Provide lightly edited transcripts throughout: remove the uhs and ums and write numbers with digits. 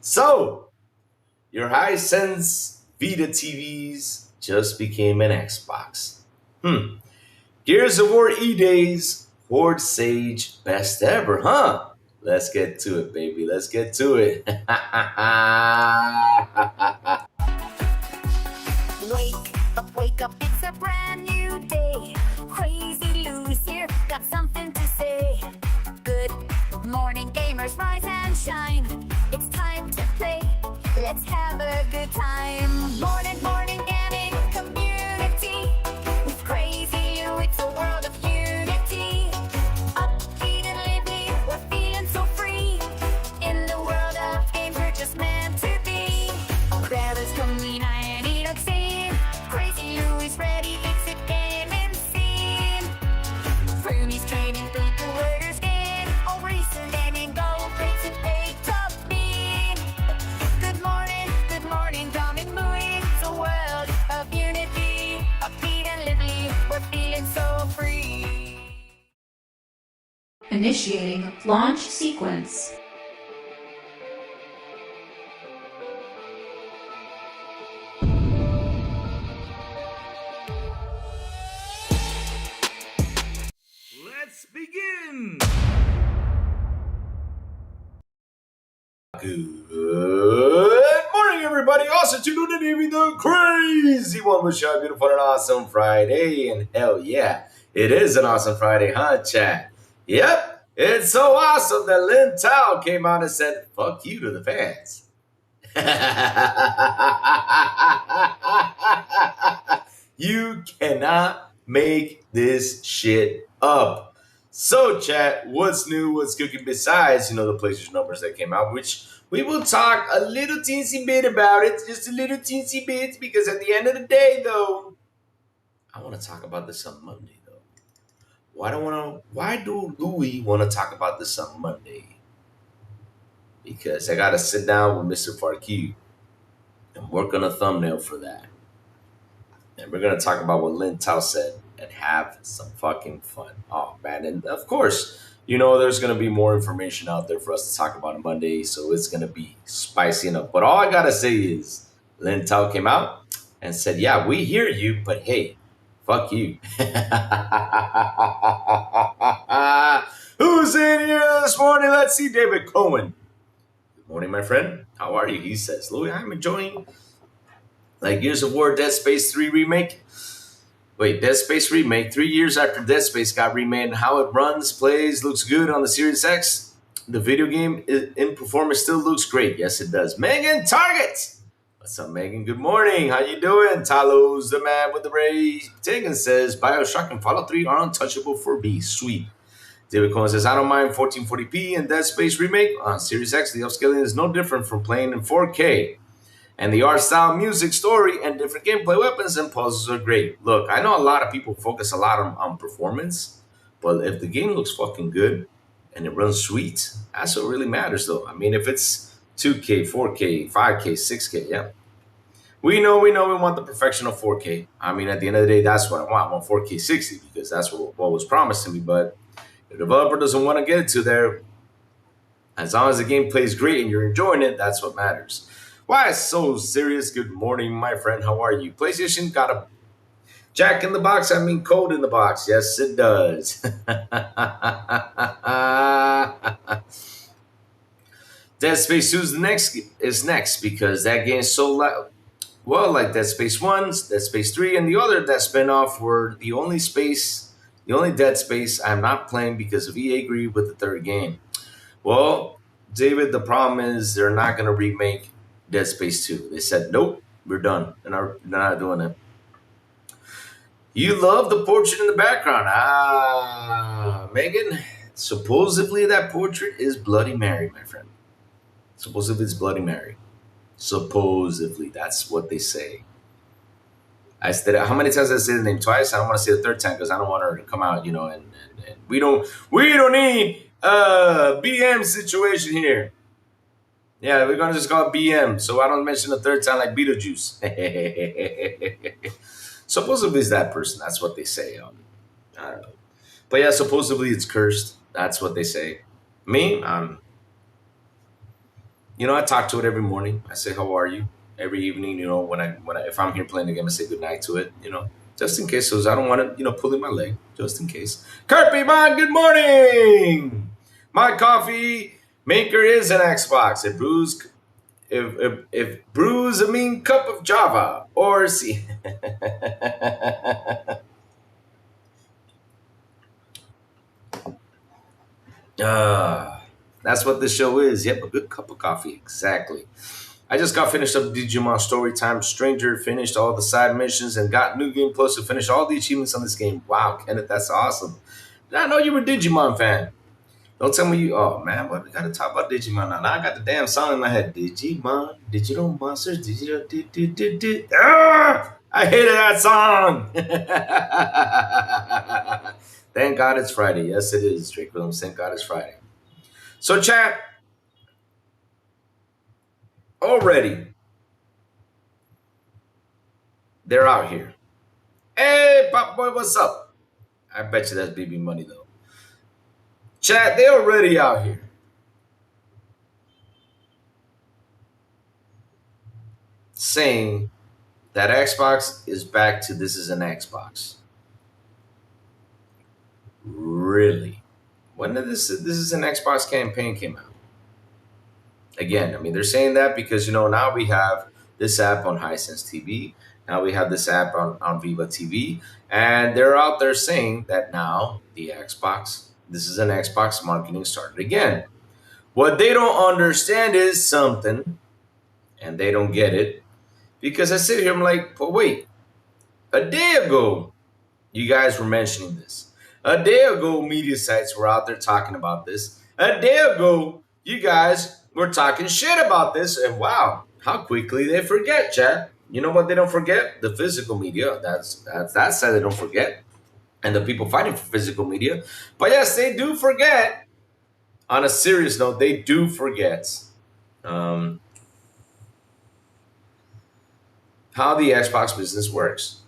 So, your Hisense VIDAA TVs just became an Xbox. Gears of War E-Days, Horde Sage, best ever, huh? Let's get to it, baby. Let's get to it. Wake up, it's a brand new day. Crazy Lou's here, got something to say. Good morning, gamers, rise and shine. It's time to play, let's have a good time. Morning, gaming community. With Crazy Lou, it's a world of unity. Upbeat and lively, we're feeling so free. In the world of games, we're just meant to be. Grab coming high and he looks in. Crazy Lou is ready, it's a gaming scene. Fernie's training people, where's skin? All recent gaming, go race and take top mean. Good morning, Dom and Louie. It's a world of unity. Upbeat and lively, we're feeling so free. Initiating launch sequence. Let's begin. Good morning, everybody. Also tuned in to the crazy one. Wish you a beautiful and awesome Friday. And hell yeah, it is an awesome Friday, huh, chat? Yep, it's so awesome that Lin Tao came out and said, fuck you to the fans. You cannot make this shit up. So, chat, what's new, what's cooking besides, the PlayStation numbers that came out, which we will talk a little teensy bit about it, just a little teensy bit, because at the end of the day, though, I want to talk about this on Monday, though. Why do Louis want to talk about this on Monday? Because I got to sit down with Mr. Farkew and work on a thumbnail for that. And we're going to talk about what Lin Tao said and have some fucking fun. Oh, man. And of course, there's going to be more information out there for us to talk about on Monday, so it's going to be spicy enough. But all I got to say is Lin Tao came out and said, yeah, we hear you, but hey, fuck you. Who's in here this morning? Let's see, David Cohen. Good morning, my friend. How are you? He says, Louis, I'm enjoying Gears of War Dead Space 3 remake. Wait, Dead Space remake, 3 years after Dead Space got remade, and how it runs, plays, looks good on the Series X. The video game in performance still looks great. Yes, it does. Megan Target! What's up, Megan? Good morning. How you doing? Talos, the man with the Ray Tegan says, Bioshock and Fallout 3 are untouchable for me. Sweet. David Cohen says, I don't mind 1440p and Dead Space remake. On Series X, the upscaling is no different from playing in 4K. And the art style, music, story, and different gameplay weapons and puzzles are great. Look, I know a lot of people focus a lot on performance, but if the game looks fucking good and it runs sweet, that's what really matters, though. I mean, if it's 2K, 4K, 5K, 6K, yeah. We know we want the perfection of 4K. I mean, at the end of the day, that's what I want. I want 4K 60 because that's what was promised to me. But if the developer doesn't want to get it to there, as long as the game plays great and you're enjoying it, that's what matters. Why so serious? Good morning, my friend. How are you? PlayStation got a jack in the box. I mean, code in the box. Yes, it does. Dead Space 2 is next because that game sold out. Well, like Dead Space 1, Dead Space 3, and the other that spin-off were the only Dead Space I'm not playing because of EA agreed with the third game. Well, David, the problem is they're not going to remake Dead Space 2. They said, nope, we're done. They're not doing it. You love the portrait in the background. Megan, supposedly that portrait is Bloody Mary, my friend. Supposedly it's Bloody Mary. Supposedly, that's what they say. I said, how many times did I say the name? Twice? I don't want to say the third time because I don't want her to come out, and we don't need a BM situation here. Yeah, we're going to just call it BM, so I don't mention the third time like Beetlejuice. Supposedly it's that person. That's what they say. I don't know. But yeah, supposedly it's cursed. That's what they say. Me, I talk to it every morning. I say, "How are you?" Every evening, if I'm here playing the game, I say good night to it. Just in case, because I don't want it, pulling my leg, just in case. Kirby, man, good morning. My coffee maker is an Xbox. It brews, if brews a mean cup of Java or see. Ah, that's what this show is. Yep, a good cup of coffee, exactly. I just got finished up Digimon Storytime Stranger, finished all the side missions, and got New Game Plus to finish all the achievements on this game. Wow, Kenneth, that's awesome. Did I know you were a Digimon fan? Don't tell me you. Oh man, what we gotta talk about Digimon now? Now I got the damn song in my head. Digimon, digital monsters, digital. I hated that song. Thank God it's Friday. Yes, it is, Drake Williams. Thank God it's Friday. So, chat, already they're out here. Hey, Pop Boy, what's up? I bet you that's BB Money though. Chat, they already out here saying that Xbox is back to this is an Xbox. Really? When did this is an Xbox campaign came out? Again, I mean they're saying that because now we have this app on Hisense TV. Now we have this app on VIDAA TV, and they're out there saying that now the Xbox, this is an Xbox marketing started again. What they don't understand is something, and they don't get it because I sit here, I'm like, but wait, a day ago, you guys were mentioning this. A day ago, media sites were out there talking about this. A day ago, you guys were talking shit about this, and wow, how quickly they forget, chat. You know what they don't forget? The physical media. That's that side they don't forget, and the people fighting for physical media. But yes, they do forget. On a serious note, they do forget um, how the Xbox business works,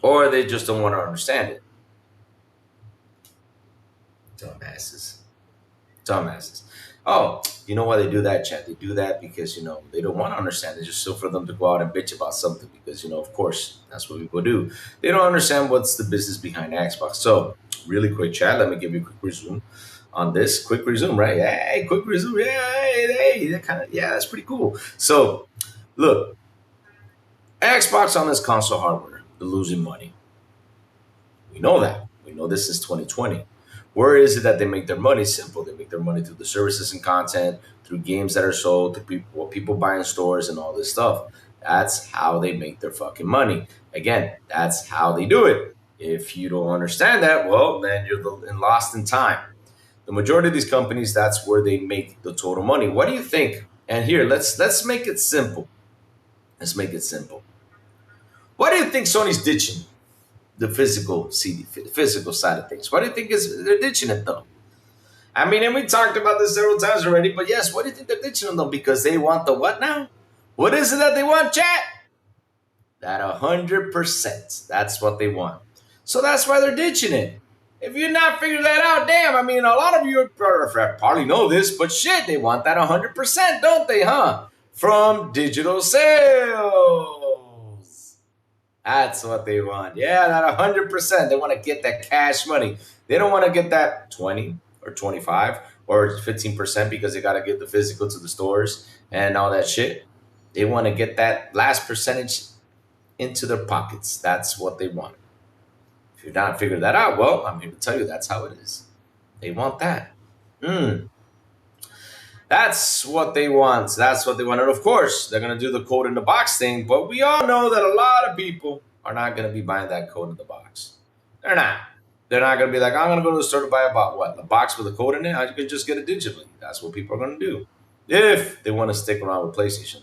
or they just don't want to understand it. Dumbasses. Dumbasses. Oh, you know why they do that, chat? They do that because, they don't want to understand it. Just so for them to go out and bitch about something because, of course, that's what people do. They don't understand what's the business behind Xbox. So, really quick, chat. Let me give you a quick resume on this. Quick resume, right? Hey, quick resume. Hey, that kind of, yeah, that's pretty cool. So, look, Xbox on this console hardware, they're losing money. We know that. We know this is 2020. Where is it that they make their money? Simple. They make their money through the services and content, through games that are sold, through what people buy in stores and all this stuff. That's how they make their fucking money. Again, that's how they do it. If you don't understand that, well, then you're lost in time. The majority of these companies, that's where they make the total money. What do you think? And here, let's make it simple. Let's make it simple. What do you think Sony's ditching? The physical CD, physical side of things. What do you think they're ditching it though? I mean, and we talked about this several times already, but yes, what do you think they're ditching them though? Because they want the what now? What is it that they want, chat? That 100%. That's what they want. So that's why they're ditching it. If you're not figuring that out, damn, I mean, a lot of you probably know this, but shit, they want that 100%, don't they, huh? From digital sales. That's what they want. Yeah, that 100%. They want to get that cash money. They don't want to get that 20 or 25 or 15% because they got to get the physical to the stores and all that shit. They want to get that last percentage into their pockets. That's what they want. If you're not figuring that out, well, I'm here to tell you that's how it is. They want that. That's what they want. That's what they want. And of course, they're going to do the code in the box thing. But we all know that a lot of people are not going to be buying that code in the box. They're not. They're not going to be like, I'm going to go to the store to buy a box with a code in it. I can just get it digitally. That's what people are going to do if they want to stick around with PlayStation.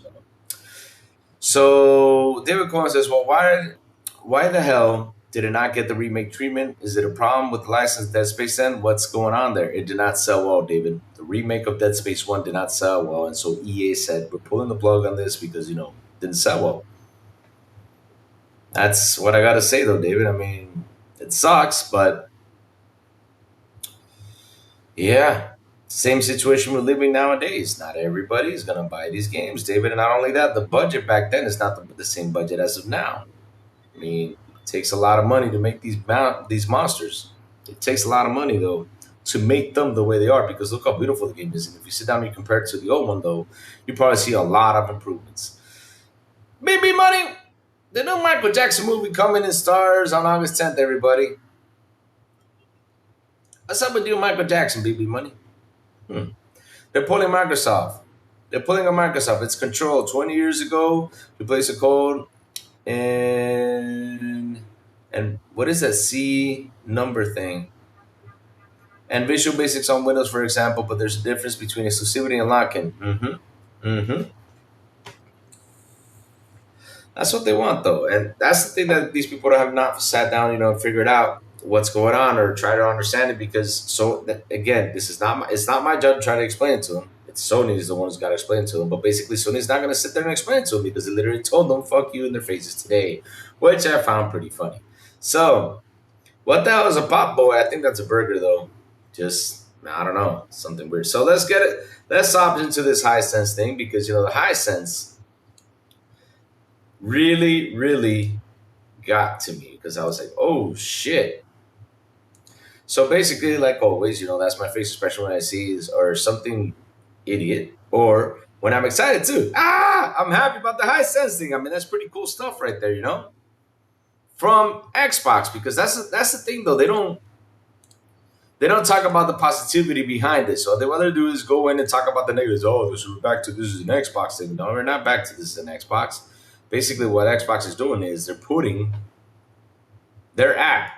So David Cohen says, well, why the hell did it not get the remake treatment? Is it a problem with the licensed Dead Space then? What's going on there? It did not sell well, David. The remake of Dead Space 1 did not sell well. And so EA said, we're pulling the plug on this because, didn't sell well. That's what I got to say, though, David. I mean, it sucks, but Yeah. Same situation we're living nowadays. Not everybody is going to buy these games, David. And not only that, the budget back then is not the same budget as of now. I mean, it takes a lot of money to make these monsters. It takes a lot of money though to make them the way they are. Because look how beautiful the game is. And if you sit down and you compare it to the old one, though, you probably see a lot of improvements. BB Money, the new Michael Jackson movie coming in stars on August 10th. Everybody, what's up with you, Michael Jackson? BB Money. They're pulling Microsoft. They're pulling a Microsoft. It's Control. 20 years ago, we placed a code and what is that C number thing? And Visual Basics on Windows, for example, but there's a difference between exclusivity and lock-in. That's what they want, though, and that's the thing that these people have not sat down, and figured out what's going on or try to understand it. Because again, this is not it's not my job to try to explain it to them. It's Sony's the one who's got to explain it to them. But basically, Sony's not going to sit there and explain it to them because they literally told them "fuck you" in their faces today, which I found pretty funny. So, what the hell is a pop boy? I think that's a burger, though. Just I don't know, something weird. So let's get it. Let's hop into this Hisense thing because the Hisense really, really got to me because I was like, oh shit. So basically, like always, that's my face expression when I see is or something idiot or when I'm excited too. I'm happy about the Hisense thing. I mean, that's pretty cool stuff right there, from Xbox, because that's the thing though. They don't talk about the positivity behind this. So what they do is go in and talk about the negatives. Oh, this is an Xbox thing. No, we're not back to this is an Xbox. Basically, what Xbox is doing is they're putting their app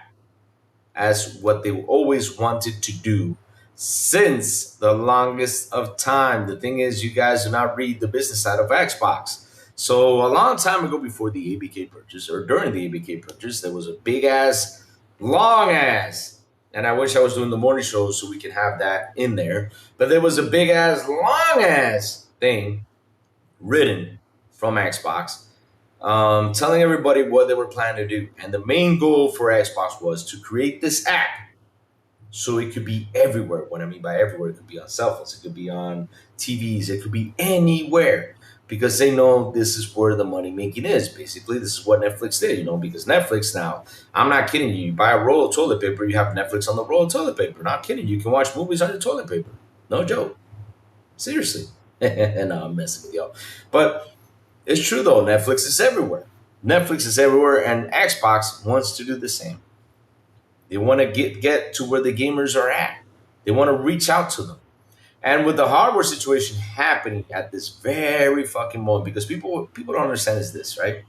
as what they always wanted to do since the longest of time. The thing is, you guys do not read the business side of Xbox. So a long time ago, before the ABK purchase or during the ABK purchase, there was a big ass, long ass, and I wish I was doing the morning show so we can have that in there. But there was a big ass, long ass thing written from Xbox, telling everybody what they were planning to do. And the main goal for Xbox was to create this app so it could be everywhere. What I mean by everywhere, it could be on cell phones, it could be on TVs, it could be anywhere. Because they know this is where the money making is. Basically, this is what Netflix did, because Netflix now, I'm not kidding you. You buy a roll of toilet paper, you have Netflix on the roll of toilet paper. Not kidding. You can watch movies on your toilet paper. No joke. Seriously. No, I'm messing with y'all. But it's true though. Netflix is everywhere. Netflix is everywhere, and Xbox wants to do the same. They want to get to where the gamers are at. They want to reach out to them. And with the hardware situation happening at this very fucking moment, because people don't understand is this, right?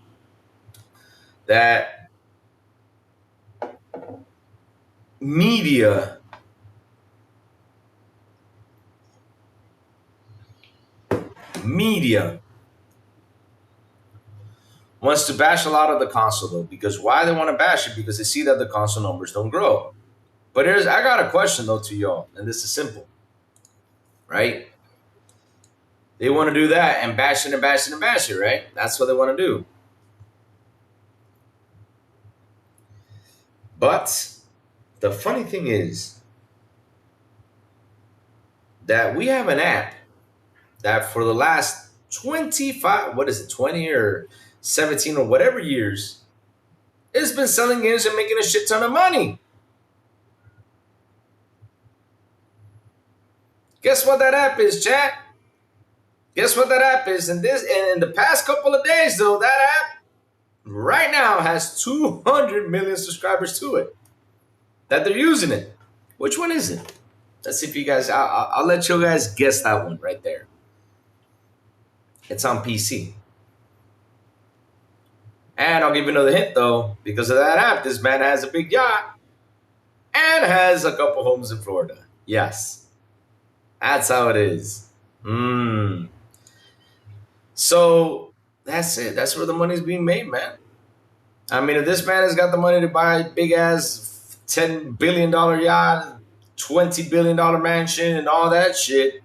That media wants to bash a lot of the console though. Because why they want to bash it? Because they see that the console numbers don't grow. But I got a question though to y'all, and this is simple. Right? They want to do that and bash it and bash it and bash it, right? That's what they want to do. But the funny thing is that we have an app that for the last 25, 20 or 17 or whatever years, it's been selling games and making a shit ton of money. Guess what that app is, chat? Guess what that app is? And in the past couple of days, though, that app right now has 200 million subscribers to it that they're using it. Which one is it? Let's see if you guys, I'll let you guys guess that one right there. It's on PC. And I'll give you another hint, though. Because of that app, this man has a big yacht and has a couple homes in Florida. Yes. That's how it is. So that's it. That's where the money's being made, man. I mean, if this man has got the money to buy a big ass $10 billion yacht, $20 billion mansion, and all that shit,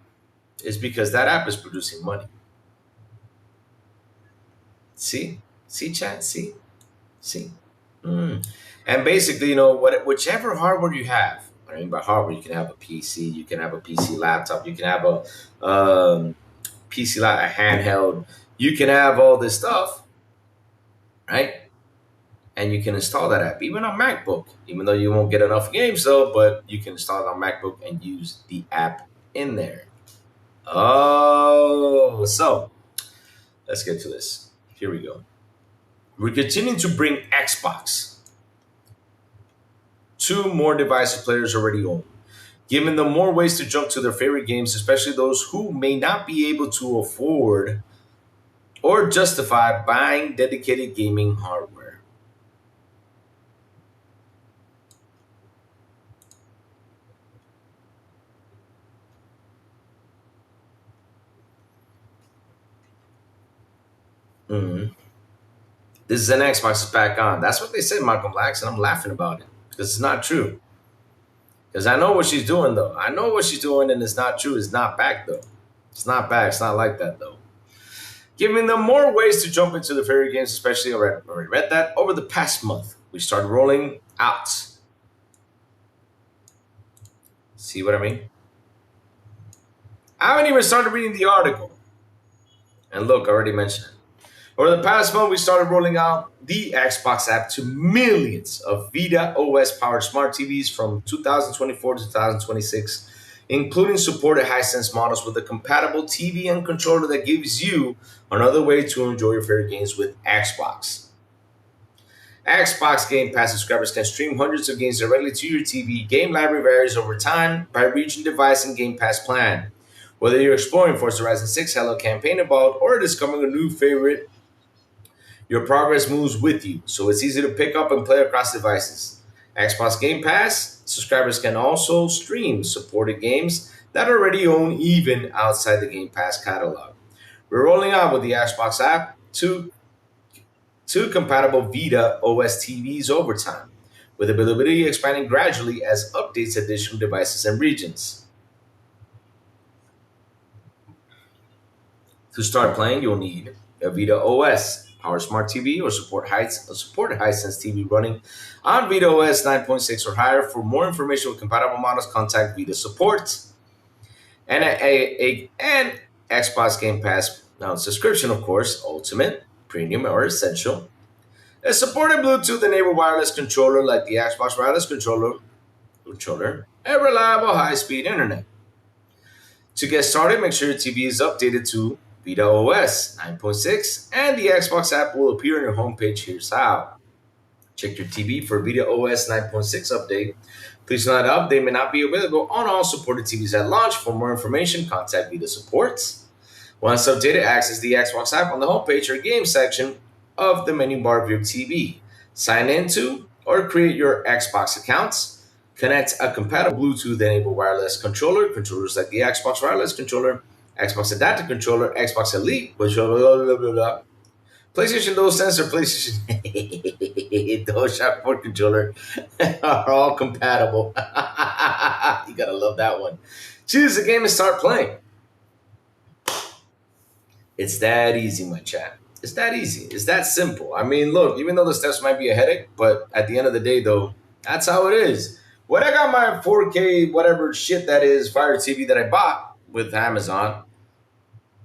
it's because that app is producing money. See, chat, see. And basically, whichever hardware you have, What I mean by hardware, you can have a PC, you can have a PC laptop, you can have a PC a handheld, you can have all this stuff, right? And you can install that app, even on MacBook, even though you won't get enough games though, but you can install it on MacBook and use the app in there. Oh, so let's get to this. Here we go. We're continuing to bring Xbox to more devices players already own, giving them more ways to jump to their favorite games, especially those who may not be able to afford or justify buying dedicated gaming hardware. Mhm. This is an Xbox is back on. That's what they said, Malcolm Blacks, and I'm laughing about it because it's not true. Because I know what she's doing, though. I know what she's doing, and it's not true. It's not back, though. It's not back. It's not like that, though. Giving them more ways to jump into the favorite games, especially already read that over the past month. We started rolling out. See what I mean? I haven't even started reading the article. And look, I already mentioned it. Over the past month, we started rolling out the Xbox app to millions of VIDAA OS powered smart TVs from 2024 to 2026, including supported Hisense models with a compatible TV and controller that gives you another way to enjoy your favorite games with Xbox. Xbox Game Pass subscribers can stream hundreds of games directly to your TV. Game library varies over time by region, device, and Game Pass plan. Whether you're exploring Forza Horizon 6, Hello Campaign About, or discovering a new favorite, your progress moves with you, so it's easy to pick up and play across devices. Xbox Game Pass subscribers can also stream supported games that already own even outside the Game Pass catalog. We're rolling out with the Xbox app to compatible VIDAA OS TVs over time, with availability expanding gradually as updates additional devices and regions. To start playing, you'll need a VIDAA OS, Power Smart TV, or supported Hisense TV running on VIDAA OS 9.6 or higher. For more information with compatible models, contact VIDAA support. And an Xbox Game Pass subscription, of course, Ultimate, Premium, or Essential. A supported Bluetooth-enabled wireless controller like the Xbox wireless controller, and reliable high-speed internet. To get started, make sure your TV is updated to VIDAA OS 9.6, and the Xbox app will appear on your homepage. Here's how. Check your TV for VIDAA OS 9.6 update. Please note that update may not be available on all supported TVs at launch. For more information, contact VIDAA supports. Once updated, access the Xbox app on the homepage or game section of the menu bar of your TV. Sign into or create your Xbox accounts. Connect a compatible Bluetooth-enabled wireless controller, controllers like the Xbox wireless controller, Xbox adaptive controller, Xbox Elite, PlayStation DualSense, or PlayStation DualShock 4 controller are all compatible. You gotta love that one. Choose the game and start playing. It's that easy, my chat. It's that easy. It's that simple. I mean, look, even though the steps might be a headache, but at the end of the day, though, that's how it is. When I got my 4K, whatever shit that is, Fire TV that I bought with Amazon,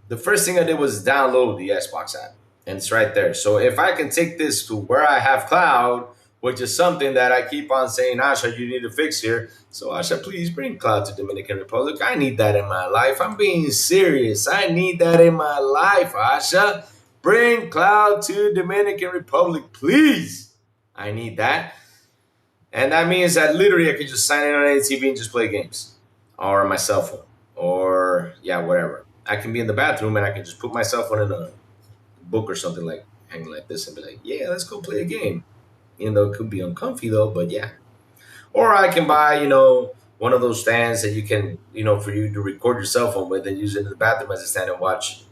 the first thing I did was download the Xbox app. And it's right there. So if I can take this to where I have cloud, which is something that I keep on saying, Asha, you need to fix here. So Asha, please bring cloud to Dominican Republic. I need that in my life. I'm being serious. I need that in my life, Asha. Bring cloud to Dominican Republic, please. I need that. And that means that literally I can just sign in on any TV and just play games. Or on my cell phone. Or, yeah, whatever. I can be in the bathroom and I can just put my cell phone in a book or something like hanging like this and be like, yeah, let's go play a game. Even though it could be uncomfy though, but yeah. Or I can buy, one of those stands that you can, for you to record your cell phone with and use it in the bathroom as a stand and watch.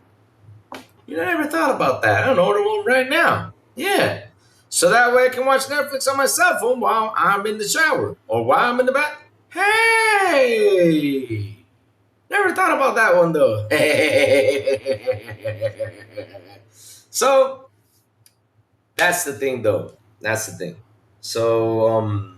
I never thought about that. I don't order one right now. Yeah. So that way I can watch Netflix on my cell phone while I'm in the shower or while I'm in the bath. Hey! Never thought about that one though. So that's the thing though. That's the thing. So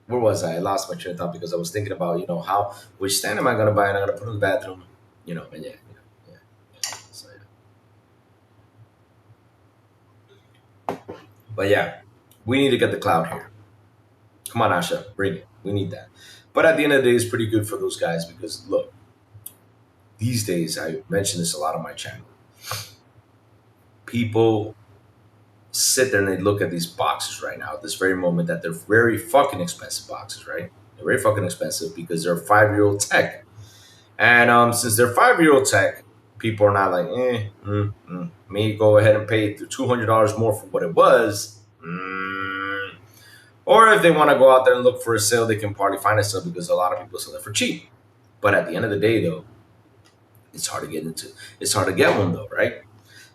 where was I? I lost my train of thought because I was thinking about, how which stand am I gonna buy and I'm gonna put in the bathroom, and yeah. So yeah. But yeah, we need to get the cloud here. Come on, Asha, bring it. We need that. But at the end of the day, it's pretty good for those guys because look, these days I mention this a lot on my channel. People sit there and they look at these boxes right now at this very moment that they're very fucking expensive boxes, right? They're very fucking expensive because they're 5-year-old tech. And since they're 5-year-old tech, people are not like, me go ahead and pay $200 more for what it was. Or if they want to go out there and look for a sale, they can probably find a sale because a lot of people sell it for cheap. But at the end of the day, though, it's hard to get into. It's hard to get one, though, right?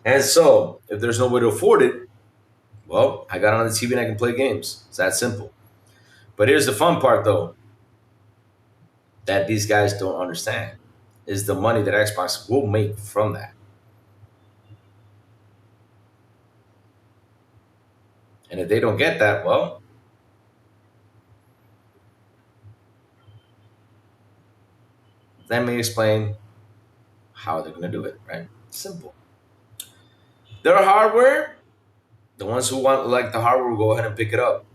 And so if there's no way to afford it, well, I got it on the TV and I can play games. It's that simple. But here's the fun part, though, that these guys don't understand is the money that Xbox will make from that. And if they don't get that, well, let me explain how they're going to do it, right? Simple. Their hardware, the ones who want like the hardware will go ahead and pick it up.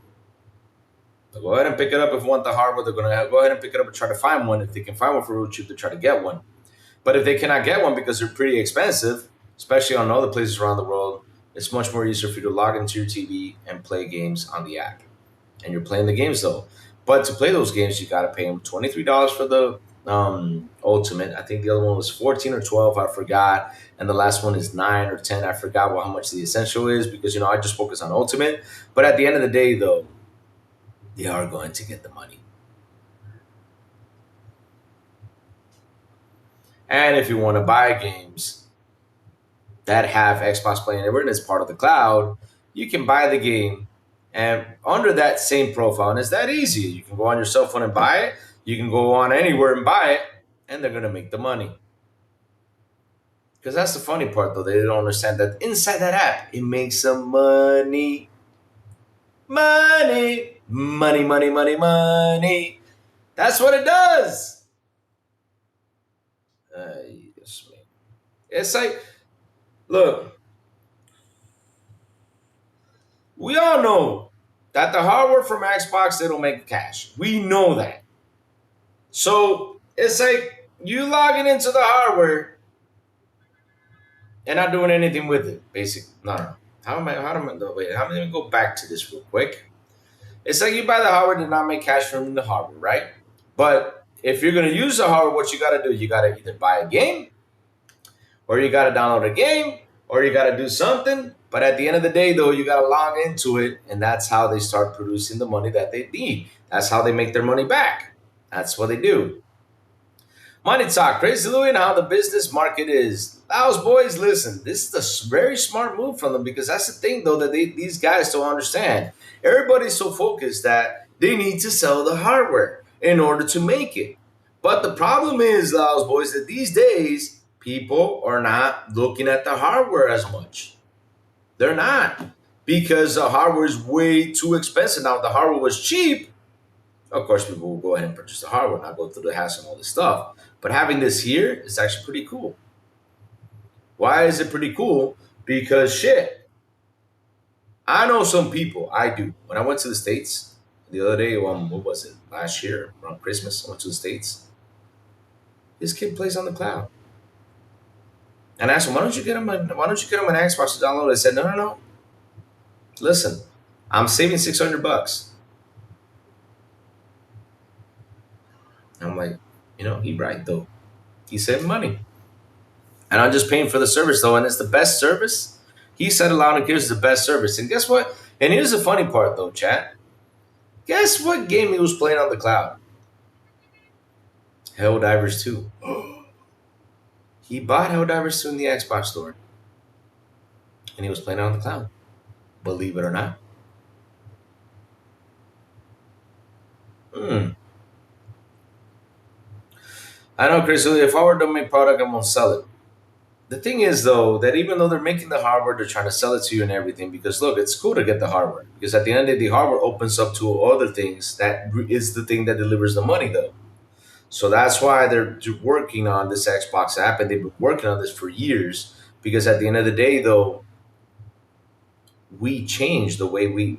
They'll go ahead and pick it up if they want the hardware. They're going to go ahead and pick it up and try to find one. If they can find one for real cheap, they try to get one. But if they cannot get one because they're pretty expensive, especially on other places around the world, it's much more easier for you to log into your TV and play games on the app. And you're playing the games though. But to play those games, you got to pay them $23 for the Ultimate. I think the other one was 14 or 12. I forgot. And the last one is 9 or 10. I forgot how much the Essential is because, I just focus on Ultimate. But at the end of the day, though, they are going to get the money. And if you want to buy games that have Xbox Play Anywhere and it's part of the cloud, you can buy the game and under that same profile. And it's that easy. You can go on your cell phone and buy it. You can go on anywhere and buy it, and they're going to make the money. Because that's the funny part, though. They don't understand that inside that app, it makes some money. Money. Money, money, money, money. That's what it does. It's like, look, we all know that the hardware from Xbox, they don't make cash. We know that. So it's like you logging into the hardware and not doing anything with it, basically. No. Let me go back to this real quick. It's like you buy the hardware to not make cash from the hardware, right? But if you're going to use the hardware, what you got to do, you got to either buy a game or you got to download a game or you got to do something. But at the end of the day, though, you got to log into it. And that's how they start producing the money that they need. That's how they make their money back. That's what they do. Money talk, Crazy Louie, and how the business market is. Those boys, listen, this is a very smart move from them because that's the thing, though, that these guys don't understand. Everybody's so focused that they need to sell the hardware in order to make it. But the problem is, those boys, that these days, people are not looking at the hardware as much. They're not because the hardware is way too expensive. Now, if the hardware was cheap, of course, people will go ahead and purchase the hardware, not go through the hassle and all this stuff. But having this here is actually pretty cool. Why is it pretty cool? Because shit, I know some people, I do. When I went to the States the other day, what was it? Last year, around Christmas, I went to the States. This kid plays on the cloud. And I asked him, why don't you get him an Xbox to download? I said, no. Listen, I'm saving $600. I'm like, he right though. He saved money. And I'm just paying for the service though, and it's the best service. He said it loud and clear, it's the best service. And guess what? And here's the funny part though, chat. Guess what game he was playing on the cloud? Helldivers 2. He bought Helldivers 2 in the Xbox store. And he was playing it on the cloud. Believe it or not. I know, Chris, if I were to make product, I'm going to sell it. The thing is, though, that even though they're making the hardware, they're trying to sell it to you and everything. Because look, it's cool to get the hardware because at the end of the day, the hardware opens up to other things. That is the thing that delivers the money, though. So that's why they're working on this Xbox app, and they've been working on this for years. Because at the end of the day, though, we change the way we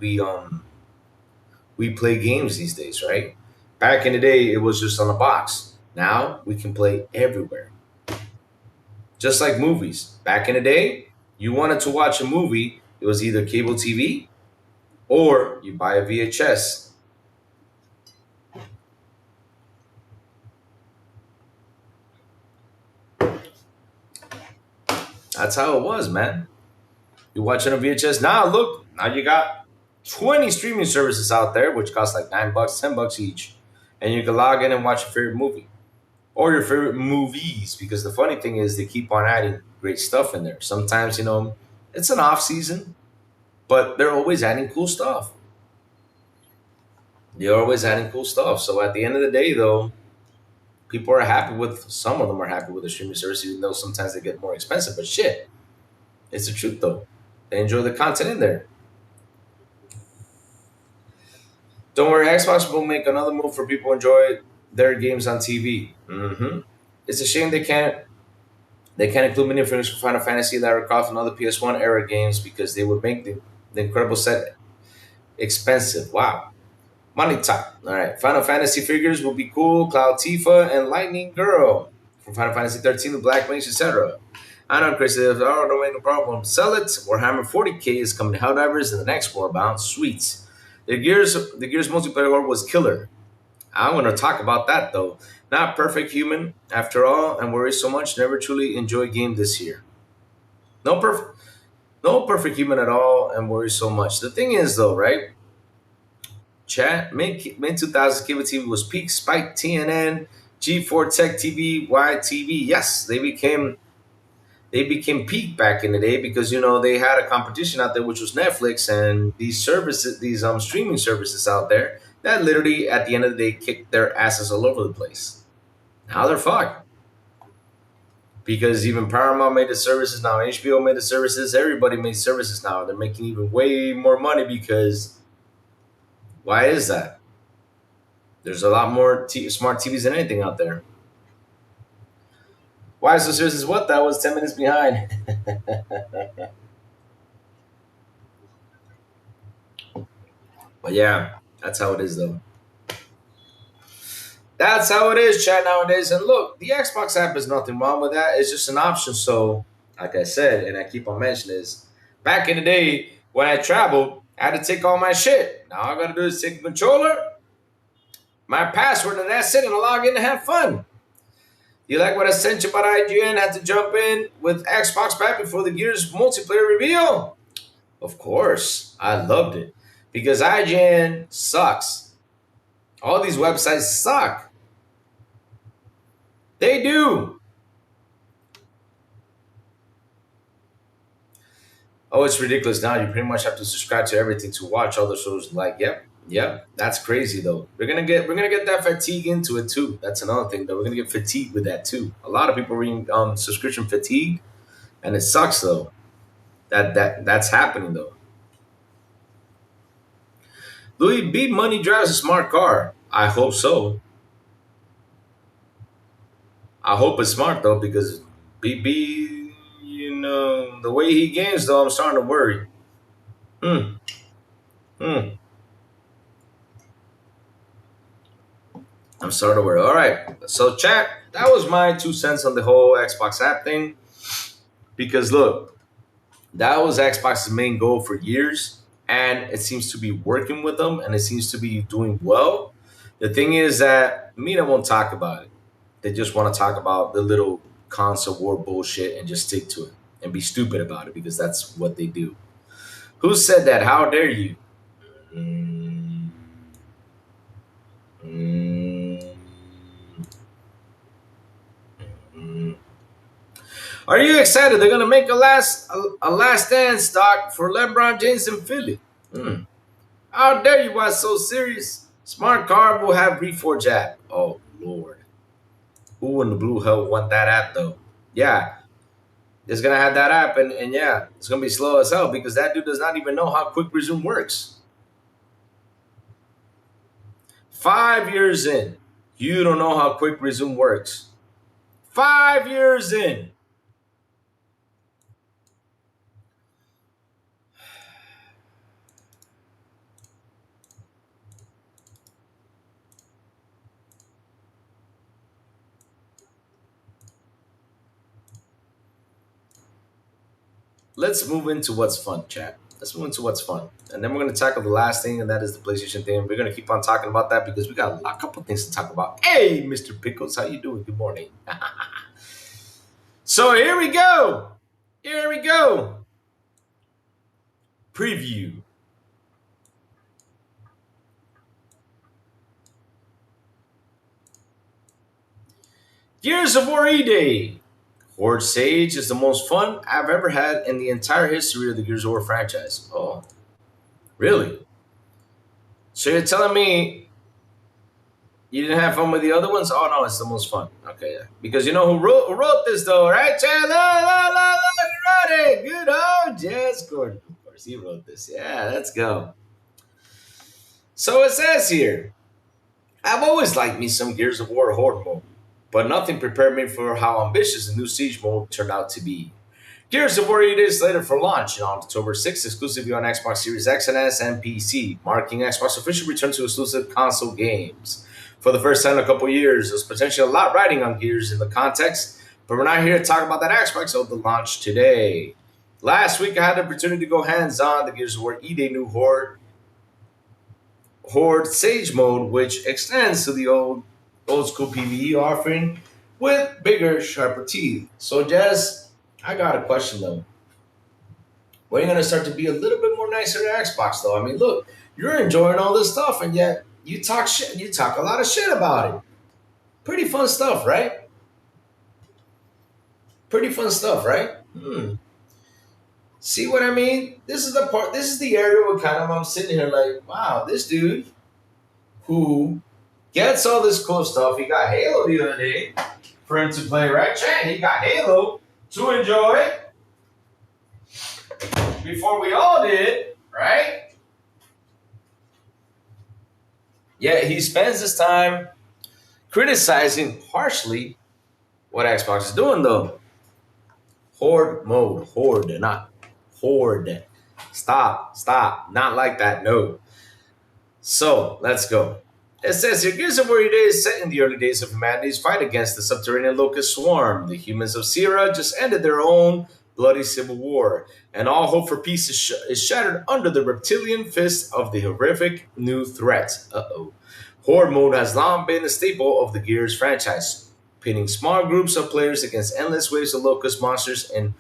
play games these days, right? Back in the day, it was just on a box. Now we can play everywhere. Just like movies. Back in the day, you wanted to watch a movie, it was either cable TV or you buy a VHS. That's how it was, man. You're watching a VHS. Now look, now you got 20 streaming services out there, which cost like $9, $10 each. And you can log in and watch your favorite movie. Or your favorite movies. Because the funny thing is they keep on adding great stuff in there. Sometimes, it's an off season, but they're always adding cool stuff. They're always adding cool stuff. So at the end of the day, though, people are happy with, some of them are happy with the streaming service, even though sometimes they get more expensive. But shit, it's the truth, though. They enjoy the content in there. Don't worry, Xbox will make another move for people who enjoy their games on TV. It's a shame they can't include mini figures for Final Fantasy, Lara Croft, and other PS1 era games because they would make the incredible set expensive. Wow. Money talk. All right. Final Fantasy figures will be cool. Cloud Tifa and Lightning Girl from Final Fantasy 13, the Black Mage, etc. I know, Chris. Oh, don't make no problem. Sell it. Warhammer 40K is coming to Helldivers in the next Warbound. Sweet. The Gears multiplayer Horde was killer. I want to talk about that though. Not perfect human after all, and worry so much. Never truly enjoy game this year. No perfect human at all, and worry so much. The thing is though, right? Chat mid 2000s cable TV was peak. Spike, TNN, G4 Tech TV, YTV. Yes, they became peak back in the day because they had a competition out there which was Netflix and these services, these streaming services out there that literally at the end of the day kicked their asses all over the place. Now they're fucked because even Paramount made the services now, HBO made the services, everybody made services now. They're making even way more money because why is that? There's a lot more smart TVs than anything out there. Why is the services? What? That was 10 minutes behind. But yeah, that's how it is, though. That's how it is, chat, nowadays. And look, the Xbox app is nothing wrong with that. It's just an option. So, like I said, and I keep on mentioning this, back in the day when I traveled, I had to take all my shit. Now all I got to do is take a controller, my password, and that's it, and I log in to have fun. You like what I sent you about IGN? Had to jump in with Xbox back before the Gears multiplayer reveal? Of course. I loved it. Because IGN sucks. All these websites suck. They do. Oh, it's ridiculous now. You pretty much have to subscribe to everything to watch all the shows. Like, yep, that's crazy though. We're gonna get that fatigue into it too. That's another thing though. We're gonna get fatigued with that too. A lot of people are being subscription fatigue, and it sucks though. That's happening though. Louis B. Money drives a smart car. I hope so. I hope it's smart though, because BB, the way he games though, I'm starting to worry. I'm starting to worry. All right. So chat, that was my 2 cents on the whole Xbox app thing. Because look, that was Xbox's main goal for years. And it seems to be working with them, and it seems to be doing well. The thing is that Mina won't talk about it. They just want to talk about the little console war bullshit and just stick to it and be stupid about it because that's what they do. Who said that? How dare you? Are you excited? They're gonna make a last stand stock for LeBron James in Philly. How dare you? Why so serious? Smart card will have Reforge app. Oh Lord, who in the blue hell want that app though? Yeah, It's gonna have that app, and yeah, it's gonna be slow as hell because that dude does not even know how quick resume works. 5 years in, you don't know how quick resume works. 5 years in. Let's move into what's fun, chat. Let's move into what's fun. And then we're going to tackle the last thing, and that is the PlayStation thing. We're going to keep on talking about that because we got a couple things to talk about. Hey, Mr. Pickles, how you doing? Good morning. So here we go. Here we go. Preview. Gears of War E-Day. Horde Sage is the most fun I've ever had in the entire history of the Gears of War franchise. Oh, really? So you're telling me you didn't have fun with the other ones? Oh no, it's the most fun. Okay, yeah. Because you know who wrote this though, right? Chad? Who wrote it? Good old Jess Gordon. Of course, he wrote this. Yeah, let's go. So it says here, I've always liked me some Gears of War Horde mode, but nothing prepared me for how ambitious the new Siege mode turned out to be. Gears of War 8 days later for launch on October 6th, exclusively on Xbox Series X and S and PC, marking Xbox official return to exclusive console games. For the first time in a couple years, there's potentially a lot riding on Gears in the context, but we're not here to talk about that aspect of the launch today. Last week, I had the opportunity to go hands-on the Gears of War E-Day new Horde Sage mode, which extends to the old school PvE offering with bigger, sharper teeth. So, Jess, I got a question though. When are you going to start to be a little bit more nicer to Xbox though? I mean, look, you're enjoying all this stuff, and yet you talk shit. You talk a lot of shit about it. Pretty fun stuff, right? Pretty fun stuff, right? See what I mean? This is the part. This is the area where kind of I'm sitting here like, wow, this dude who gets all this cool stuff. He got Halo the other day for him to play, right? Chan, he got Halo to enjoy before we all did, right? Yet he spends his time criticizing harshly what Xbox is doing, though. Horde mode. Horde, not Horde. Stop. Not like that, no. So, let's go. It says here, Gears of War E-Day is set in the early days of humanity's fight against the subterranean locust swarm. The humans of Sierra just ended their own bloody civil war, and all hope for peace is shattered under the reptilian fist of the horrific new threat. Horde mode has long been a staple of the Gears franchise, pitting small groups of players against endless waves of locust monsters in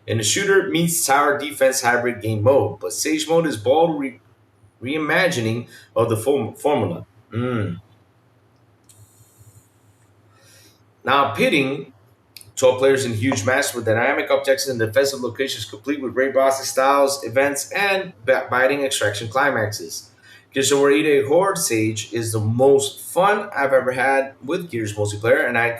a shooter meets tower defense hybrid game mode. But Sage mode is bold reimagining of the formula. Now pitting 12 players in huge maps with dynamic objects and defensive locations complete with raid bosses, styles, events, and biting extraction climaxes. Gears of War E-Day Horde Sage is the most fun I've ever had with Gears multiplayer, and it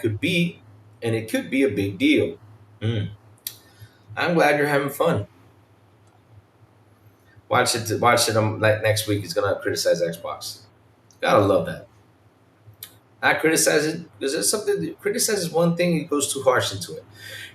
could be a big deal. I'm glad you're having fun. Watch it. Next week. He's gonna criticize Xbox. Gotta love that. Not criticize it because there's something that criticizes one thing, he goes too harsh into it.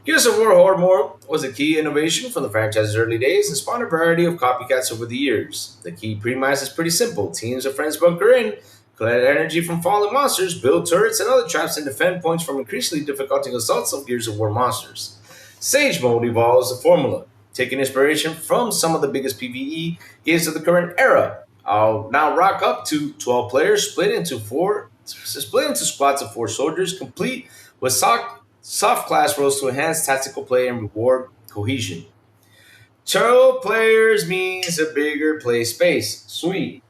Gears of War Horde Mode was a key innovation from the franchise's early days and spawned a variety of copycats over the years. The key premise is pretty simple. Teams of friends bunker in, collect energy from falling monsters, build turrets and other traps, and defend points from increasingly difficult assaults of Gears of War monsters. Sage Mode evolves the formula, taking inspiration from some of the biggest PvE games of the current era. I'll now rock up to 12 players split into squads of 4 soldiers, complete with soft class roles to enhance tactical play and reward cohesion. 12 players means a bigger play space. Sweet.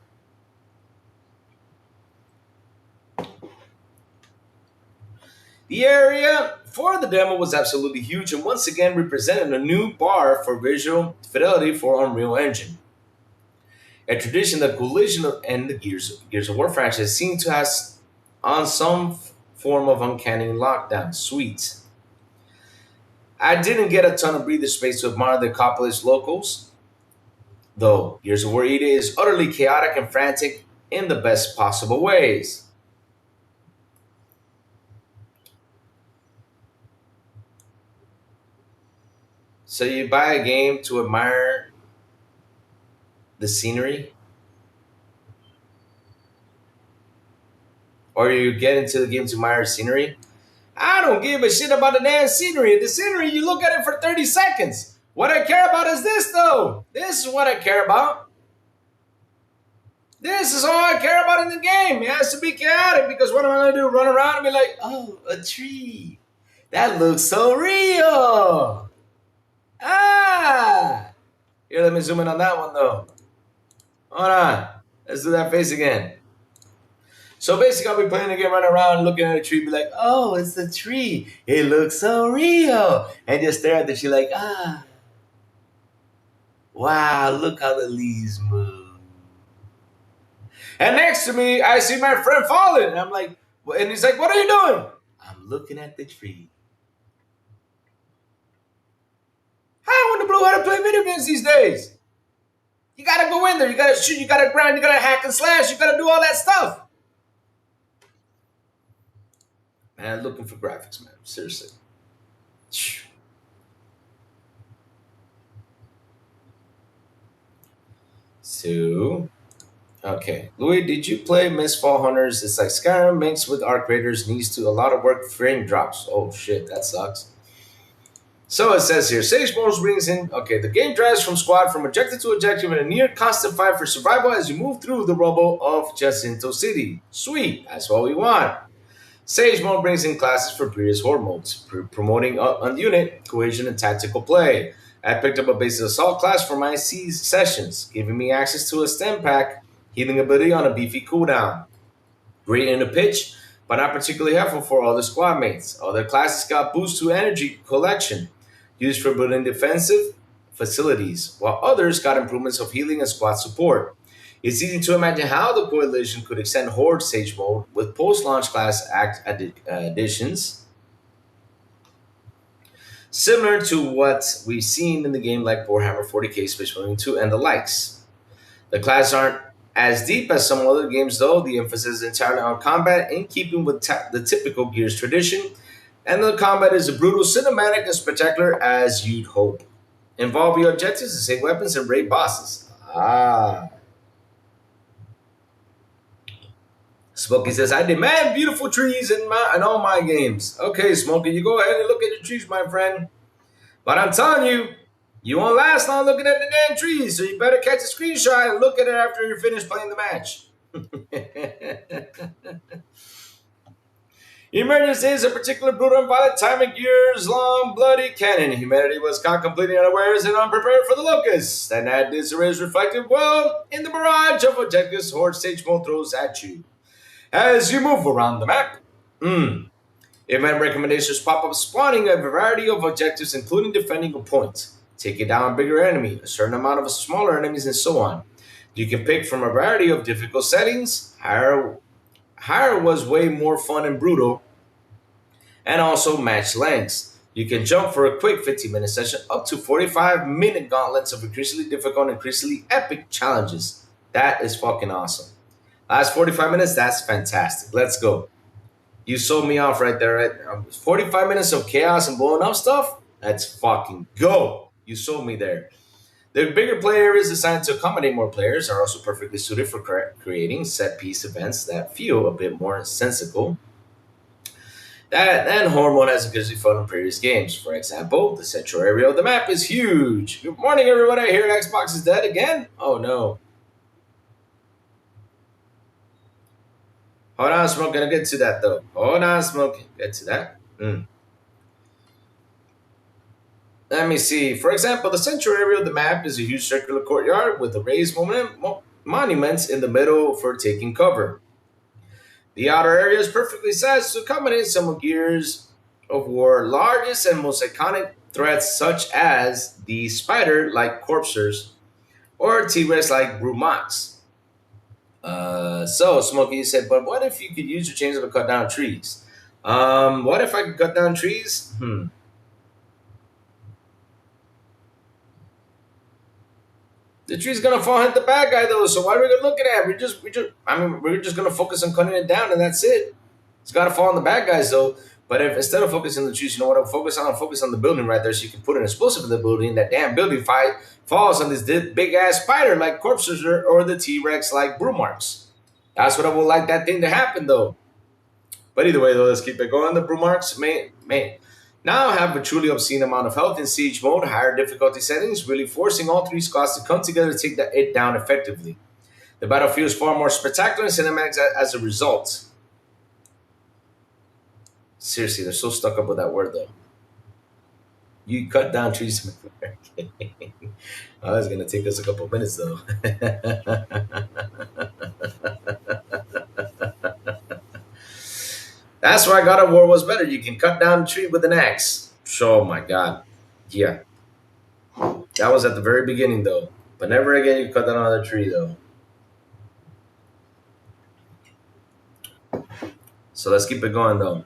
The area for the demo was absolutely huge and once again represented a new bar for visual fidelity for Unreal Engine. A tradition that Collision and the Gears of War franchise seem to have on some form of uncanny lockdown. Sweet. I didn't get a ton of breather space to admire the Acropolis locals, though Gears of War EDA is utterly chaotic and frantic in the best possible ways. So you buy a game to admire the scenery? Or you get into the game to admire scenery? I don't give a shit about the damn scenery. The scenery, you look at it for 30 seconds. What I care about is this, though. This is what I care about. This is all I care about in the game. It has to be chaotic because what am I going to do? Run around and be like, oh, a tree. That looks so real. Ah. Here, let me zoom in on that one, though. Hold on. Let's do that face again. So basically, I'll be playing the game, running around, looking at a tree, be like, oh, it's a tree. It looks so real. And just stare at the tree like, ah. Wow, look how the leaves move. And next to me, I see my friend falling. And I'm like, and he's like, what are you doing? I'm looking at the tree. How in the blue how to play video games these days? You gotta go in there, you gotta shoot, you gotta grind, you gotta hack and slash, you gotta do all that stuff. Man, looking for graphics, man. Seriously. So, okay. Louis, did you play Mistfall Hunters? It's like Skyrim mixed with Arc Raiders, needs to a lot of work, frame drops. Oh shit, that sucks. So it says here, Sage Morals brings in, okay, the game drives from squad from objective to objective in a near constant fight for survival as you move through the rubble of Jacinto City. Sweet, that's what we want. Sage Mode brings in classes for previous Horde modes, promoting on unit cohesion and tactical play. I picked up a basic assault class for my C sessions, giving me access to a stem pack, healing ability on a beefy cooldown. Great in the pitch, but not particularly helpful for other squad mates. Other classes got boost to energy collection, used for building defensive facilities, while others got improvements of healing and squad support. It's easy to imagine how the Coalition could extend Horde Sage Mode with post-launch class additions, similar to what we've seen in the game like Warhammer 40k, Space Marine 2, and the likes. The classes aren't as deep as some other games, though. The emphasis is entirely on combat, in keeping with the typical Gears tradition, and the combat is as brutal, cinematic, and spectacular as you'd hope. Involve your objectives to save weapons and raid bosses. Ah. Smokey says, I demand beautiful trees in all my games. Okay, Smokey, you go ahead and look at the trees, my friend. But I'm telling you, you won't last long looking at the damn trees, so you better catch a screenshot and look at it after you're finished playing the match. Emergency is a particular brutal and violent time of years-long bloody cannon. Humanity was caught completely unawares and unprepared for the locusts. And that disarray is reflected well in the barrage of objectives Horde Stage Mode throws at you as you move around the map. Event recommendations pop up, spawning a variety of objectives, including defending a point, taking down a bigger enemy, a certain amount of smaller enemies, and so on. You can pick from a variety of difficult settings. Higher was way more fun and brutal, and also match lengths. You can jump for a quick 15-minute session up to 45-minute gauntlets of increasingly difficult and increasingly epic challenges. That is fucking awesome. Last 45 minutes, that's fantastic. Let's go. You sold me off right there. Right? 45 minutes of chaos and blowing up stuff? Let's fucking go. You sold me there. The bigger play areas designed to accommodate more players are also perfectly suited for creating set-piece events that feel a bit more sensical. That Horde mode has occasionally fun in previous games. For example, the central area of the map is huge. Good morning, everybody. I hear Xbox is dead again? Oh, no. Hold on, Smoke. Gonna get to that, though. Hold on, Smoke. Get to that. Let me see. For example, the central area of the map is a huge circular courtyard with the raised monuments in the middle for taking cover. The outer area is perfectly sized to accommodate some of Gears of War's largest and most iconic threats, such as the spider-like corpsers or T-Rex-like Brumox. So Smokey said, but what if you could use your chainsaw to cut down trees? What if I could cut down trees? The tree's gonna fall hit the bad guy though. So why are we gonna look at it? We're just gonna focus on cutting it down and that's it. It's gotta fall on the bad guys though. But if instead of focusing on the trees, you know what? I'm focus on the building right there, so you can put an explosive in the building. That damn building falls on this big ass spider like corpses or the T-Rex like brew marks. That's what I would like that thing to happen though. But either way though, let's keep it going. The brew marks, man. Now I have a truly obscene amount of health in siege mode, higher difficulty settings, really forcing all three squads to come together to take it down effectively. The battlefield is far more spectacular and cinematic as a result. Seriously, they're so stuck up with that word though. You cut down trees. Oh, that's gonna take us a couple minutes though. That's why God of War was better. You can cut down a tree with an axe. Oh my God. Yeah. That was at the very beginning though. But never again you cut down another tree though. So let's keep it going though.